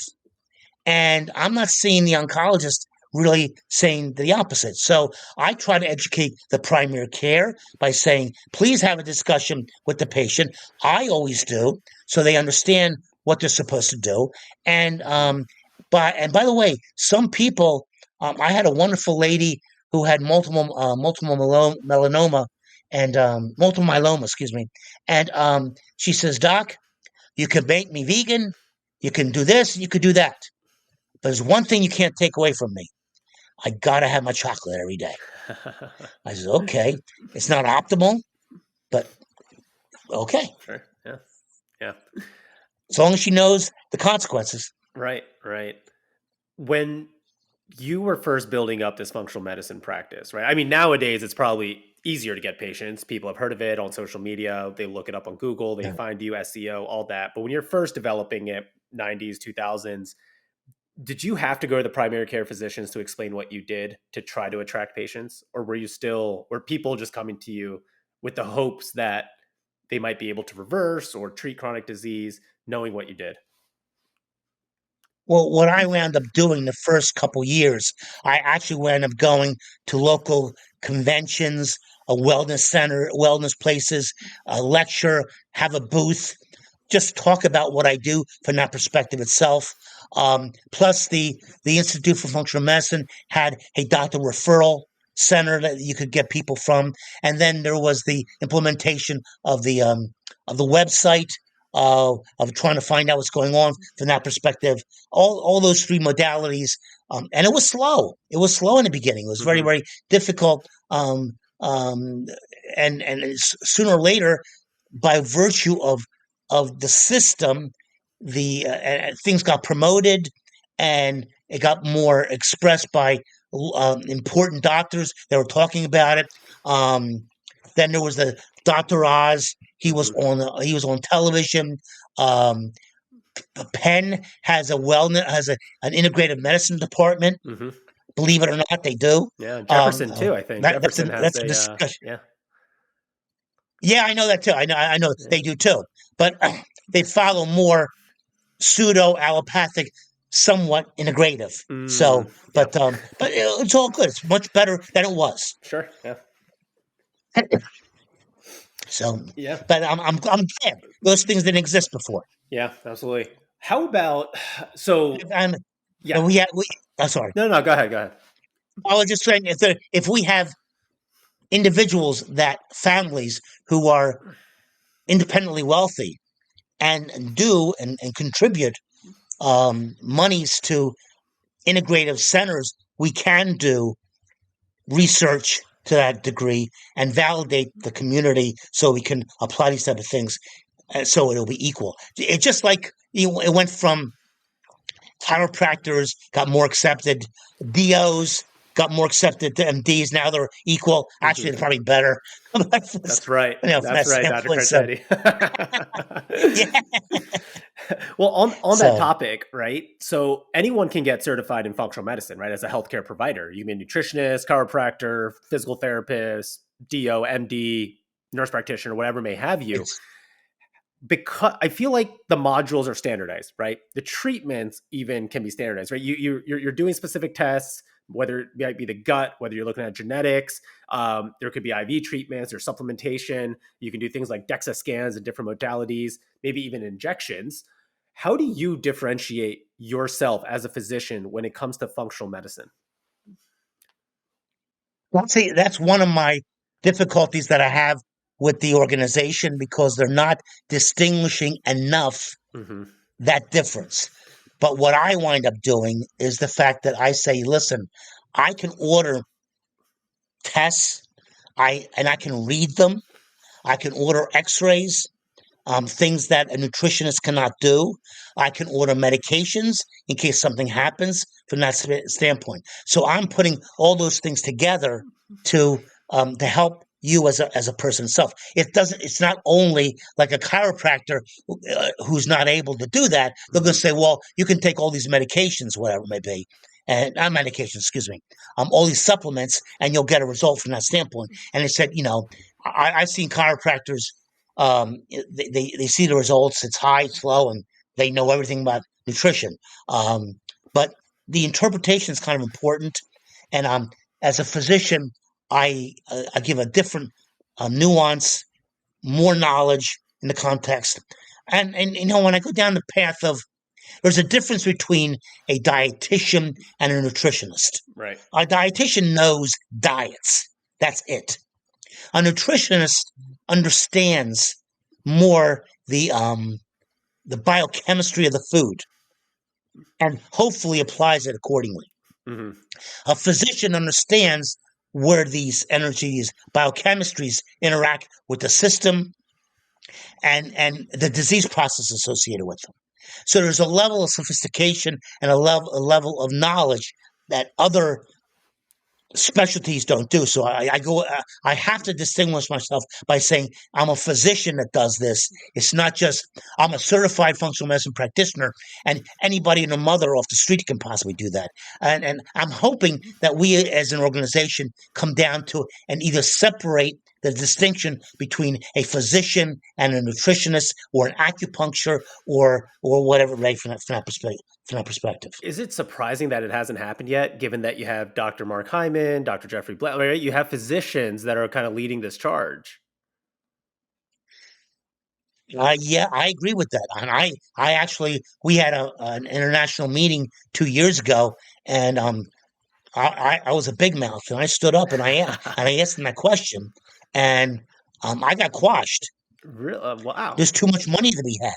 And I'm not seeing the oncologist really saying the opposite. So I try to educate the primary care by saying, please have a discussion with the patient. I always do, so they understand what they're supposed to do. And by the way, some people, I had a wonderful lady who had multiple melanoma and multiple myeloma, excuse me. And she says, Doc, you can make me vegan, you can do this, you could do that. But there's one thing you can't take away from me. I gotta have my chocolate every day. I said, okay, it's not optimal, but okay. Sure. Yeah. Yeah. As long as she knows the consequences. Right. Right. When you were first building up this functional medicine practice, right? I mean, nowadays it's probably easier to get patients. People have heard of it on social media. They look it up on Google. They find you, SEO, all that. But when you're first developing it, 90s, 2000s, did you have to go to the primary care physicians to explain what you did to try to attract patients? Or were people just coming to you with the hopes that they might be able to reverse or treat chronic disease, knowing what you did? Well, what I wound up doing the first couple years, I actually wound up going to local conventions, a wellness center, wellness places, a lecture, have a booth, just talk about what I do from that perspective itself. Plus, the Institute for Functional Medicine had a doctor referral center that you could get people from, and then there was the implementation of the website. Of trying to find out what's going on from that perspective, all those three modalities, and it was slow. It was slow in the beginning. It was very, very difficult. And sooner or later, by virtue of the system, things got promoted, and it got more expressed by important doctors that were talking about it. Then there was the Dr. Oz. He was on television. Penn has an integrative medicine department. Believe it or not, they do. Yeah, Jefferson too. I think Jefferson that's has a discussion. yeah. Yeah, I know that too. I know they do too. But they follow more pseudo allopathic, somewhat integrative. So, but it's all good. It's much better than it was. Sure. Yeah. So, yeah. But I'm glad those things didn't exist before. Yeah, absolutely. How about yeah? I'm sorry. No, go ahead. I was just saying if we have individuals families who are independently wealthy and contribute monies to integrative centers, we can do research to that degree and validate the community so we can apply these type of things so it'll be equal. It's just like it went from chiropractors got more accepted, DOs got more accepted to MDs. Now they're equal. Actually, they're probably better. That's right. That's right, Dr. Carchedi. Yeah. Well, on that topic, right? So anyone can get certified in functional medicine, right? As a healthcare provider, you can be a nutritionist, chiropractor, physical therapist, DO, MD, nurse practitioner, whatever may have you. Because I feel like the modules are standardized, right? The treatments even can be standardized, right? You're doing specific tests, whether it might be the gut, whether you're looking at genetics, there could be IV treatments or supplementation. You can do things like DEXA scans and different modalities, maybe even injections. How do you differentiate yourself as a physician when it comes to functional medicine? That's one of my difficulties that I have with the organization, because they're not distinguishing enough that difference. But what I wind up doing is the fact that I say, listen, I can order tests, I can read them. I can order x-rays, things that a nutritionist cannot do. I can order medications in case something happens from that standpoint. So I'm putting all those things together to help you as a person itself. It's not only like a chiropractor who's not able to do that. They're going to say, well, you can take all these medications, whatever it may be, and not medications, excuse me, all these supplements, and you'll get a result from that standpoint. And they said, I've seen chiropractors. They see the results. It's high, it's low, and they know everything about nutrition. But the interpretation is kind of important. And as a physician, I give a different nuance, more knowledge in the context. And when I go down the path of, there's a difference between a dietitian and a nutritionist. Right. A dietitian knows diets. That's it. A nutritionist understands more the biochemistry of the food and hopefully applies it accordingly. A physician understands where these energies, biochemistries interact with the system and the disease process associated with them. So there's a level of sophistication and a level of knowledge that other specialties don't do. So I have to distinguish myself by saying I'm a physician that does this. It's not just I'm a certified functional medicine practitioner, and anybody and a mother off the street can possibly do that. And I'm hoping that we as an organization come down to and either separate the distinction between a physician and a nutritionist, or an acupuncture, or whatever, right, from that perspective. Is it surprising that it hasn't happened yet, given that you have Dr. Mark Hyman, Dr. Jeffrey Blatt, right? You have physicians that are kind of leading this charge. Yeah, I agree with that. And I actually, we had an international meeting 2 years ago, and I was a big mouth, and I stood up and I asked them that question, and I got quashed. Really? Wow. There's too much money to be had.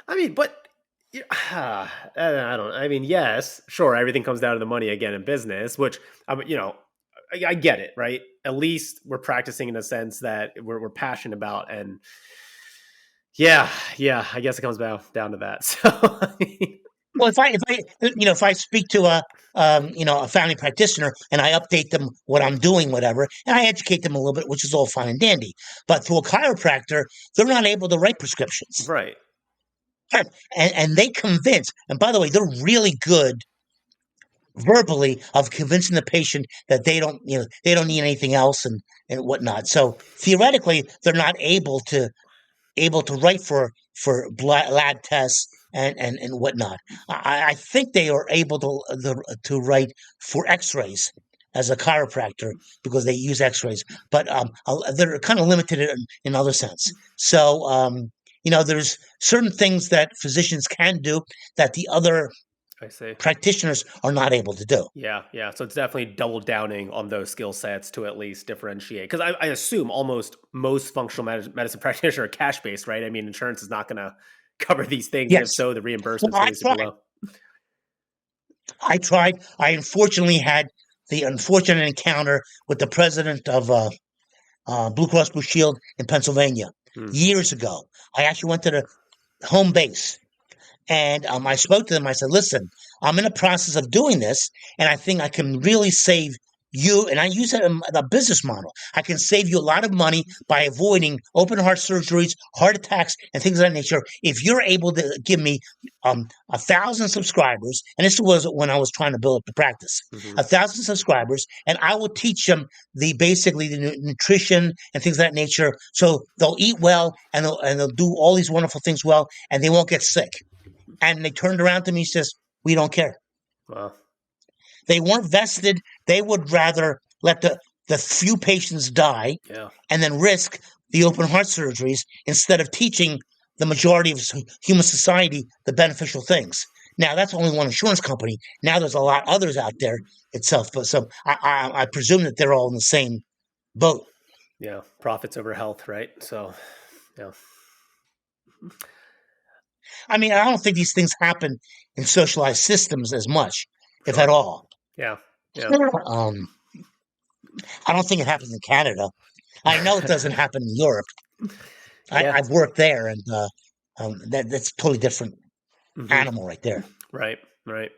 I mean, but I don't. I mean, yes, sure. Everything comes down to the money again in business, which I get it, right? At least we're practicing in a sense that we're passionate about, and Yeah, yeah. I guess it comes down to that. So, Well, if I speak to a family practitioner and I update them what I'm doing, whatever, and I educate them a little bit, which is all fine and dandy. But through a chiropractor, they're not able to write prescriptions, right. and they convince. And by the way, they're really good verbally of convincing the patient that they don't need anything else and whatnot. So theoretically, they're not able to write for lab tests and whatnot. I think they are able to write for X-rays as a chiropractor because they use X-rays, but they're kind of limited in other sense. So there's certain things that physicians can do that the other I see. practitioners are not able to do. Yeah, yeah. So it's definitely double downing on those skill sets to at least differentiate. Because I assume almost most functional medicine practitioners are cash based, right? I mean, insurance is not going to cover these things, and if Yes, so, the well, reimbursement's going to be super low. I tried. I unfortunately had the unfortunate encounter with the president of Blue Cross Blue Shield in Pennsylvania Hmm. years ago. I actually went to the home base and I spoke to them. I said, listen, I'm in the process of doing this, and I think I can really save you. And I use it in the business model. I can save you a lot of money by avoiding open heart surgeries, heart attacks, and things of that nature. If you're able to give me 1,000 subscribers, and this was when I was trying to build up the practice, Mm-hmm. 1,000 subscribers, and I will teach them basically the nutrition and things of that nature, so they'll eat well and they'll do all these wonderful things well, and they won't get sick. And they turned around to me and says, we don't care. Wow. They weren't vested. They would rather let the few patients die Yeah. and then risk the open heart surgeries instead of teaching the majority of human society the beneficial things. Now, that's only one insurance company. Now there's a lot others out there itself. But so I presume that they're all in the same boat. Yeah. Profits over health, right? So, yeah. I mean, I don't think these things happen in socialized systems as much, if at Sure. all. Yeah. Yeah. Um, I don't think it happens in Canada. I know it doesn't happen in Europe. Yeah. I've worked there, and that's a totally different Mm-hmm. animal right there. Right. Right.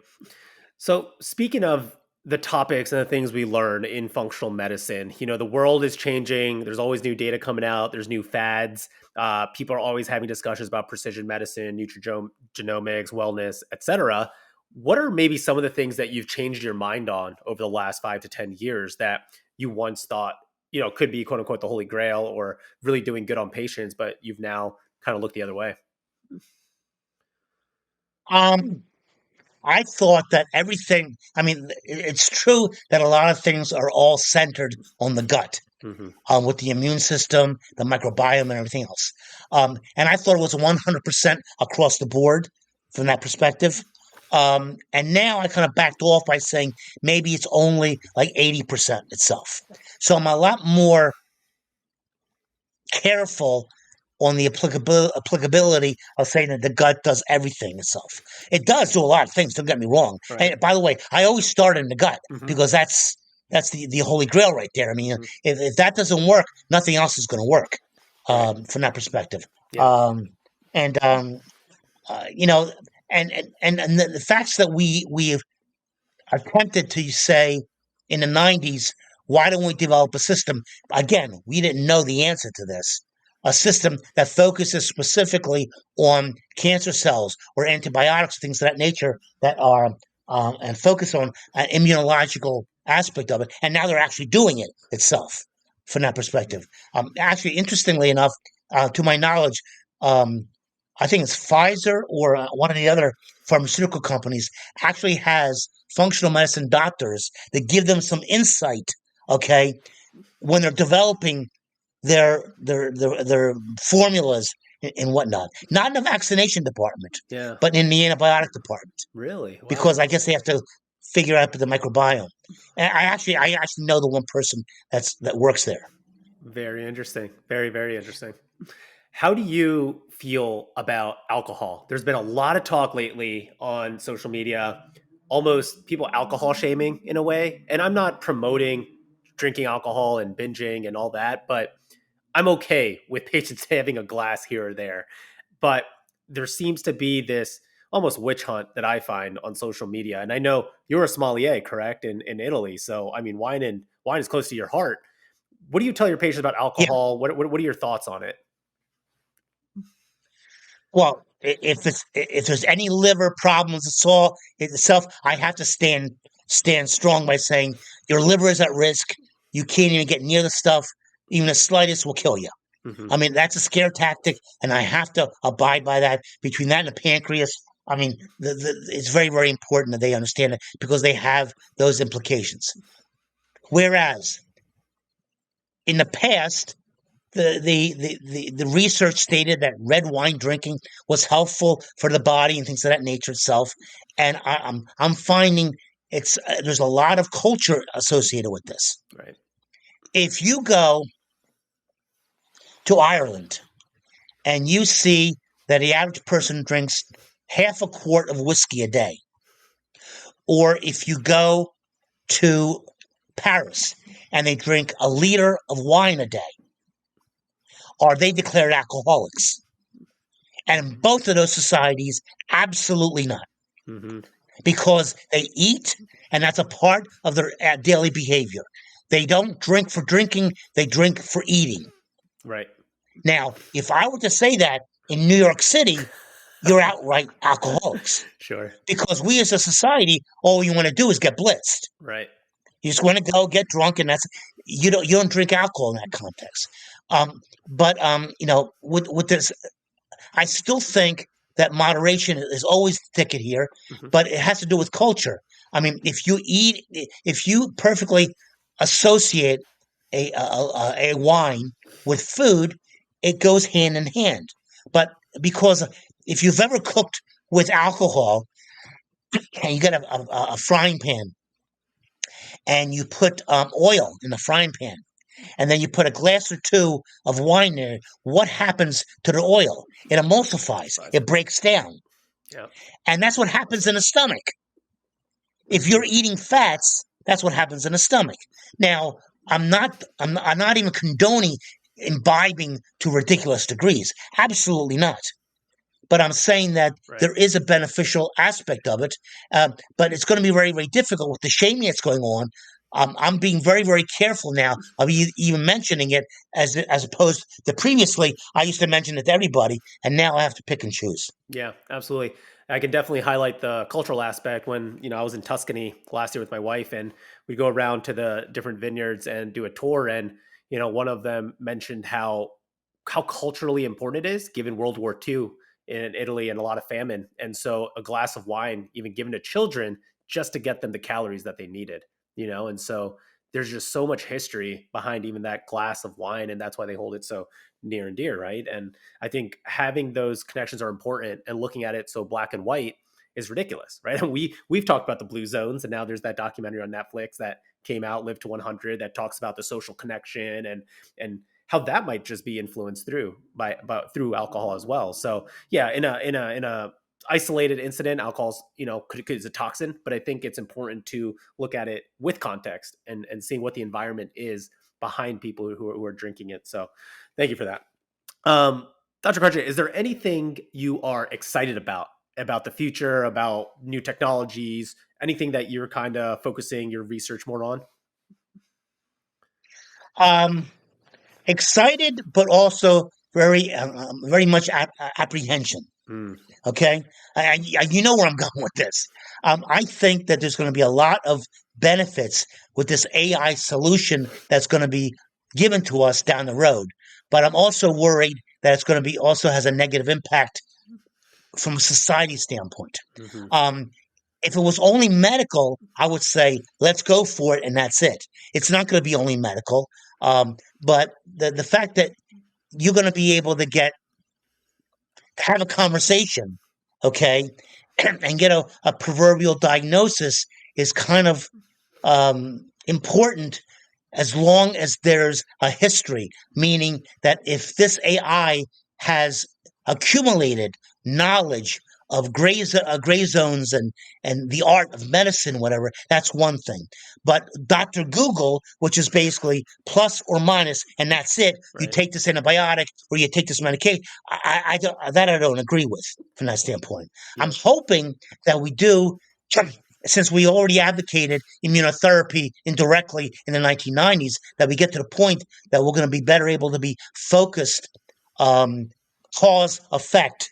So, speaking of the topics and the things we learn in functional medicine, the world is changing. There's always new data coming out. There's new fads. People are always having discussions about precision medicine, genomics, wellness, etc. What are maybe some of the things that you've changed your mind on over the last 5 to 10 years that you once thought, could be quote unquote the holy grail or really doing good on patients, but you've now kind of looked the other way? Um, I thought that everything. I mean, it's true that a lot of things are all centered on the gut, Hmm. with the immune system, the microbiome, and everything else. And I thought it was 100% across the board from that perspective. And now I kind of backed off by saying maybe it's only like 80% itself. So I'm a lot more careful on the applicability of saying that the gut does everything itself. It does do a lot of things, don't get me wrong. Right. And by the way, I always start in the gut Hmm. because that's the holy grail right there. I mean, Hmm. if that doesn't work, nothing else is going to work Right. from that perspective. Yeah. Um, and you know, and the facts that we have attempted to say in the 90s, why don't we develop a system? Again, we didn't know the answer to this. A system that focuses specifically on cancer cells or antibiotics, things of that nature, that are and focus on an immunological aspect of it. And now they're actually doing it itself from that perspective. Actually, interestingly enough, to my knowledge, um, I think it's Pfizer or one of the other pharmaceutical companies actually has functional medicine doctors that give them some insight, okay, when they're developing their formulas and whatnot. Not in the vaccination department, Yeah. but in the antibiotic department, Really? Wow. because I guess they have to figure out the microbiome. And I actually know the one person that works there. Very interesting. Very, very interesting. How do you feel about alcohol? There's been a lot of talk lately on social media, almost people alcohol shaming in a way. And I'm not promoting drinking alcohol and binging and all that, but I'm okay with patients having a glass here or there, but there seems to be this almost witch hunt that I find on social media. And I know you're a sommelier, correct, in Italy. So I mean, wine is close to your heart. What do you tell your patients about Yeah. alcohol? What are your thoughts on it? Well, if there's any liver problems itself, I have to stand strong by saying your liver is at risk. You can't even get near the stuff. Even the slightest will kill you. Hmm. I mean, that's a scare tactic, and I have to abide by that. Between that and the pancreas, I mean, it's very, very important that they understand it because they have those implications. Whereas in the past, the research stated that red wine drinking was helpful for the body and things of that nature itself, and I'm finding it's there's a lot of culture associated with this. Right. If you go to Ireland and you see that the average person drinks half a quart of whiskey a day, or if you go to Paris and they drink a liter of wine a day, are they declared alcoholics? And in both of those societies, absolutely not, Hmm. because they eat, and that's a part of their daily behavior. They don't drink for drinking, they drink for eating. Right. Now, if I were to say that in New York City, you're outright alcoholics. Sure. Because we as a society, all you want to do is get blitzed. Right. You just want to go get drunk, and that's you don't drink alcohol in that context. With this, I still think that moderation is always the ticket here, Hmm. but it has to do with culture. I mean, if you perfectly associate a wine with food, it goes hand in hand. But because if you've ever cooked with alcohol and you get a frying pan and you put oil in the frying pan and then you put a glass or two of wine there, what happens to the oil? It emulsifies, it breaks down. Yeah. And that's what happens in the stomach. If Hmm. you're eating fats, that's what happens in the stomach. Now, I'm not even condoning imbibing to ridiculous degrees. Absolutely not. But I'm saying that Right. there is a beneficial aspect of it. But it's going to be very, very difficult with the shaming that's going on. I'm being very, very careful now of even mentioning it as opposed to previously. I used to mention it to everybody, and now I have to pick and choose. Yeah, absolutely. I can definitely highlight the cultural aspect when, I was in Tuscany last year with my wife and we go around to the different vineyards and do a tour. And, one of them mentioned how culturally important it is given World War II in Italy and a lot of famine. And so a glass of wine, even given to children, just to get them the calories that they needed, and so there's just so much history behind even that glass of wine. And that's why they hold it so near and dear. Right. And I think having those connections are important, and looking at it so black and white is ridiculous, right? And we've talked about the blue zones, and now there's that documentary on Netflix that came out, Live to 100, that talks about the social connection and how that might just be influenced through alcohol as well. So yeah, in a isolated incident, alcohol's is a toxin, but I think it's important to look at it with context and seeing what the environment is behind people who are drinking it. So thank you for that. Um, Dr. Carchedi, is there anything you are excited about the future, about new technologies, anything that you're kind of focusing your research more on? Um, Excited, but also very much apprehension. Mm, Okay, you know where I'm going with this. I think that there's going to be a lot of benefits with this AI solution that's going to be given to us down the road. But I'm also worried that it's going to be also has a negative impact from a society standpoint. hmm. Um, if it was only medical, I would say let's go for it and that's it. It's not going to be only medical, but the fact that you're going to be able to have a conversation, okay, and get a proverbial diagnosis is kind of important as long as there's a history, meaning that if this AI has accumulated knowledge gray zones and the art of medicine, whatever. That's one thing. But Dr. Google, which is basically plus or minus, and that's it. You Right. take this antibiotic or you take this medication. I don't agree with from that standpoint. I'm Yep. hoping that we do. Since we already advocated immunotherapy indirectly in the 1990s, that we get to the point that we're going to be better able to be focused, cause effect,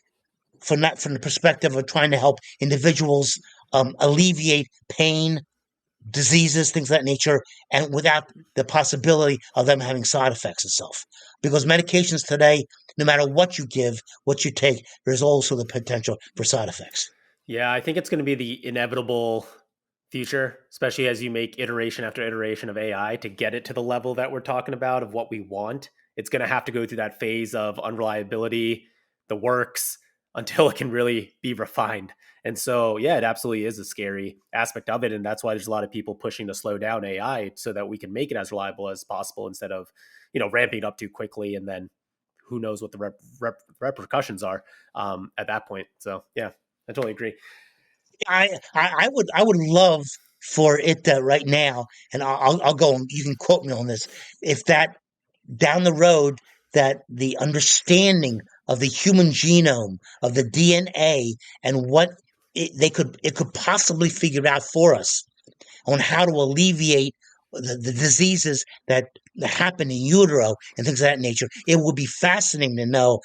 from the perspective of trying to help individuals alleviate pain, diseases, things of that nature, and without the possibility of them having side effects itself. Because medications today, no matter what you give, what you take, there's also the potential for side effects. Yeah, I think it's going to be the inevitable future, especially as you make iteration after iteration of AI to get it to the level that we're talking about of what we want. It's going to have to go through that phase of unreliability, the works, until it can really be refined. And so, yeah, it absolutely is a scary aspect of it. And that's why there's a lot of people pushing to slow down AI so that we can make it as reliable as possible instead of, ramping it up too quickly. And then who knows what the repercussions are at that point. So, yeah, I totally agree. I would love for it to right now, and I'll go and you can quote me on this. If that down the road, that the understanding of the human genome, of the DNA, and what it could possibly figure out for us on how to alleviate the diseases that happen in utero and things of that nature. It would be fascinating to know.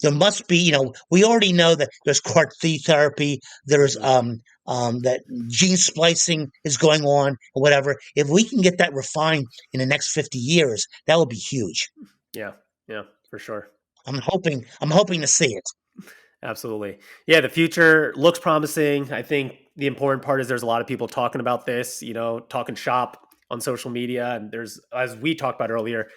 There must be, we already know that there's CAR-T therapy, there's that gene splicing is going on, or whatever. If we can get that refined in the next 50 years, that would be huge. Yeah, yeah, for sure. I'm hoping to see it. Absolutely. Yeah, the future looks promising. I think the important part is there's a lot of people talking about this, talking shop on social media. And there's, as we talked about earlier,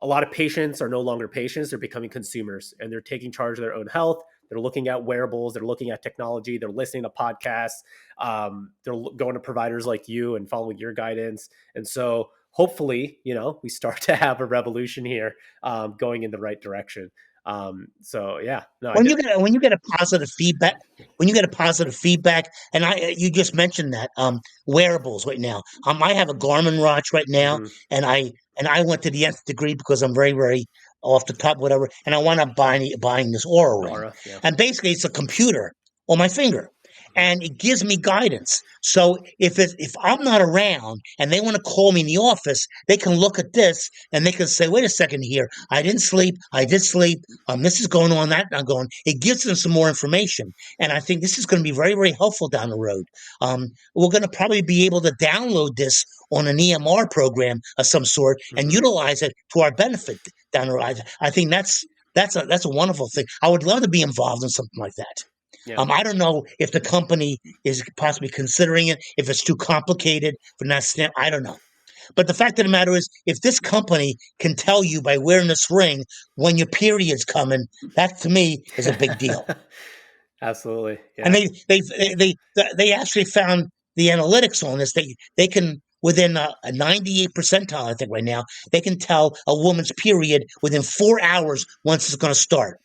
a lot of patients are no longer patients. They're becoming consumers and they're taking charge of their own health. They're looking at wearables. They're looking at technology. They're listening to podcasts. They're going to providers like you and following your guidance. And so hopefully, we start to have a revolution here going in the right direction. So yeah, no, I when did. you get when you get a positive feedback when you get a positive feedback, and you just mentioned that wearables right now. I have a Garmin watch right now, Mm-hmm. and I went to the nth degree because I'm very, very off the top, whatever, and I wound up buying this Aura The ring, aura. Yeah. and basically it's a computer on my finger, and it gives me guidance. So if I'm not around and they want to call me in the office, they can look at this and they can say, "Wait a second here, I didn't sleep, I did sleep. This is going on, that not going." It gives them some more information, and I think this is going to be very, very helpful down the road. We're going to probably be able to download this on an EMR program of some sort and Mm-hmm. utilize it to our benefit down the road. I think that's a wonderful thing. I would love to be involved in something like that. Yeah. I don't know if the company is possibly considering it, if it's too complicated from that standpoint. I don't know. But the fact of the matter is, if this company can tell you by wearing this ring when your period's coming, that to me is a big deal. Absolutely. And Yeah. they actually found the analytics on this. They can, within a 98 percentile, I think right now, they can tell a woman's period within 4 hours once it's going to start.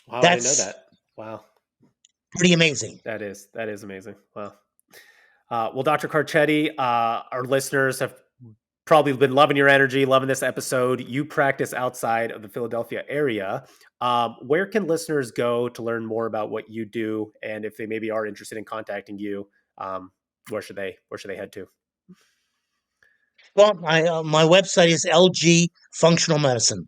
Wow, I didn't know That's that. Wow. pretty amazing. That is amazing. Wow. Well, Dr. Carchedi, our listeners have probably been loving your energy, loving this episode. You practice outside of the Philadelphia area. Where can listeners go to learn more about what you do, and if they maybe are interested in contacting you, where should they head to? Well, my website is LG Functional Medicine.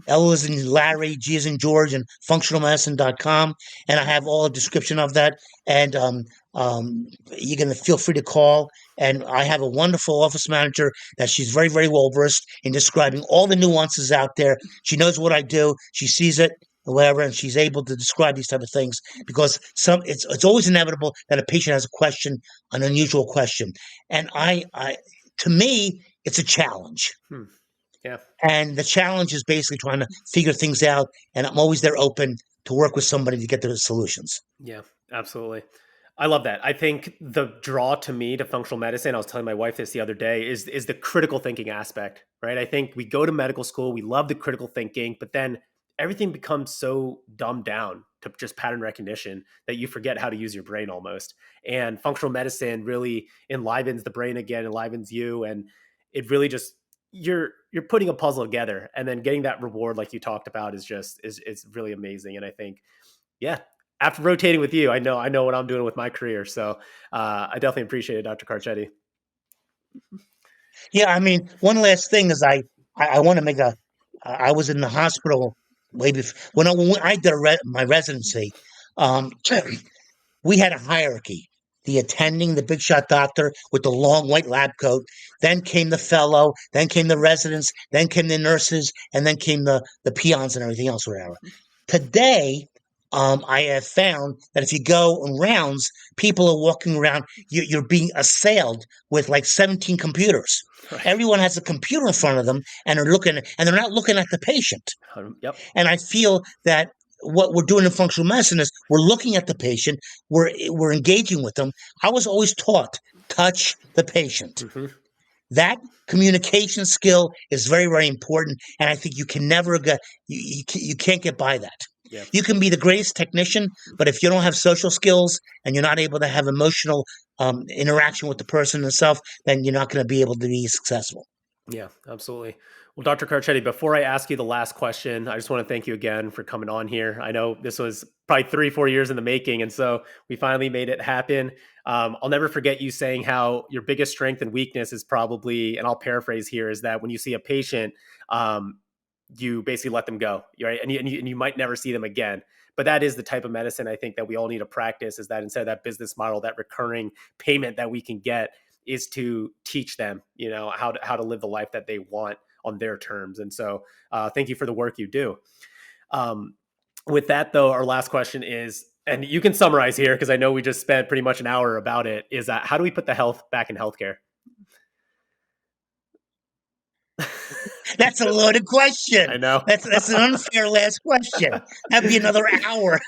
L is in Larry, G is in George, and functionalmedicine.com. And I have all a description of that. And you're going to feel free to call. And I have a wonderful office manager that she's very, very well versed in describing all the nuances out there. She knows what I do. She sees it, or whatever, and she's able to describe these type of things because it's always inevitable that a patient has a question, an unusual question. And to me, it's a challenge. Yeah. And the challenge is basically trying to figure things out. And I'm always there open to work with somebody to get the solutions. Yeah, absolutely. I love that. I think the draw to me to functional medicine, I was telling my wife this the other day, is the critical thinking aspect, right? I think we go to medical school, we love the critical thinking, but then everything becomes so dumbed down to just pattern recognition that you forget how to use your brain almost. And functional medicine really enlivens the brain again, enlivens you, and it really just you're putting a puzzle together, and then getting that reward like you talked about is really amazing. And I think, yeah, after rotating with you, I know what I'm doing with my career. So I definitely appreciate it, Dr. Carchedi. Yeah, I mean, one last thing is I want to make a. I was in the hospital way before when I did my residency. Um, we had a hierarchy. The attending, the big shot doctor with the long white lab coat. Then came the fellow. Then came the residents. Then came the nurses, and then came the peons and everything else, whatever. Today, I have found that if you go in rounds, people are walking around. You're being assailed with like 17 computers. Right. Everyone has a computer in front of them, and they're not looking at the patient. Yep. And I feel that what we're doing in functional medicine is we're looking at the patient, we're engaging with them. I was always taught touch the patient. Mm-hmm. That communication skill is very, very important, and I think you can never get you can't get by that. Yeah. You can be the greatest technician, but if you don't have social skills and you're not able to have emotional interaction with the person itself, then you're not going to be able to be successful. Yeah, absolutely. Well, Dr. Carchedi, before I ask you the last question, I just want to thank you again for coming on here. I know this was probably 3-4 years in the making, and so we finally made it happen. I'll never forget you saying how your biggest strength and weakness is probably, and I'll paraphrase here, is that when you see a patient, you basically let them go, right? And you might never see them again. But that is the type of medicine I think that we all need to practice, is that instead of that business model, that recurring payment that we can get, is to teach them, how to live the life that they want on their terms. And so thank you for the work you do. With that, though, our last question is, and you can summarize here because I know we just spent pretty much an hour about it, is that how do we put the health back in healthcare? That's a loaded question. I know. That's an unfair last question. That'd be another hour.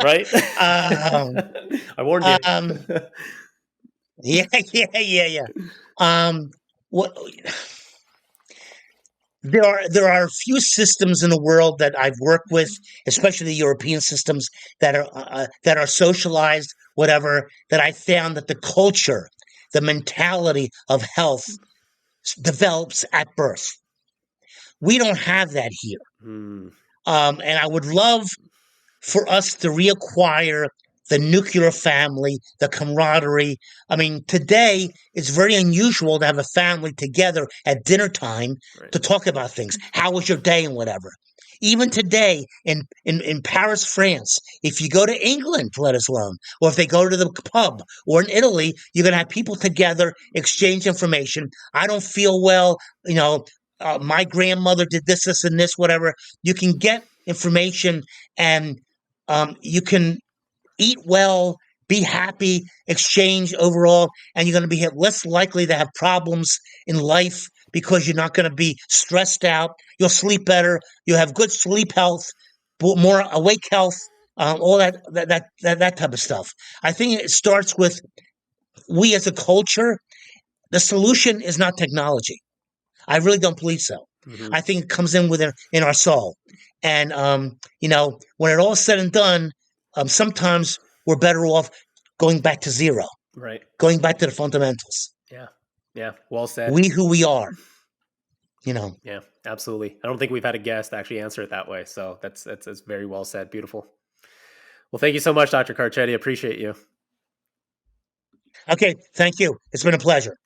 Right? I warned you. Yeah. What there are a few systems in the world that I've worked with, especially the European systems that are socialized, whatever. That I found that the culture, the mentality of health, develops at birth. We don't have that here, and I would love for us to reacquire the nuclear family, the camaraderie. I mean, today it's very unusual to have a family together at dinner time to talk about things. How was your day and whatever. Even today in Paris, France, if you go to England, let us alone, or if they go to the pub, or in Italy, you're going to have people together, exchange information. I don't feel well, my grandmother did this, and this, whatever. You can get information, and you can eat well, be happy, exchange overall, and you're going to be less likely to have problems in life because you're not going to be stressed out. You'll sleep better. You'll have good sleep health, more awake health, all that type of stuff. I think it starts with we as a culture. The solution is not technology. I really don't believe so. Mm-hmm. I think it comes in in our soul. And, when it all said and done, sometimes we're better off going back to zero. Right. Going back to the fundamentals. Yeah. Yeah. Well said. We who we are. Yeah, absolutely. I don't think we've had a guest actually answer it that way. So that's very well said. Beautiful. Well, thank you so much, Dr. Carchedi. Appreciate you. Okay. Thank you. It's been a pleasure.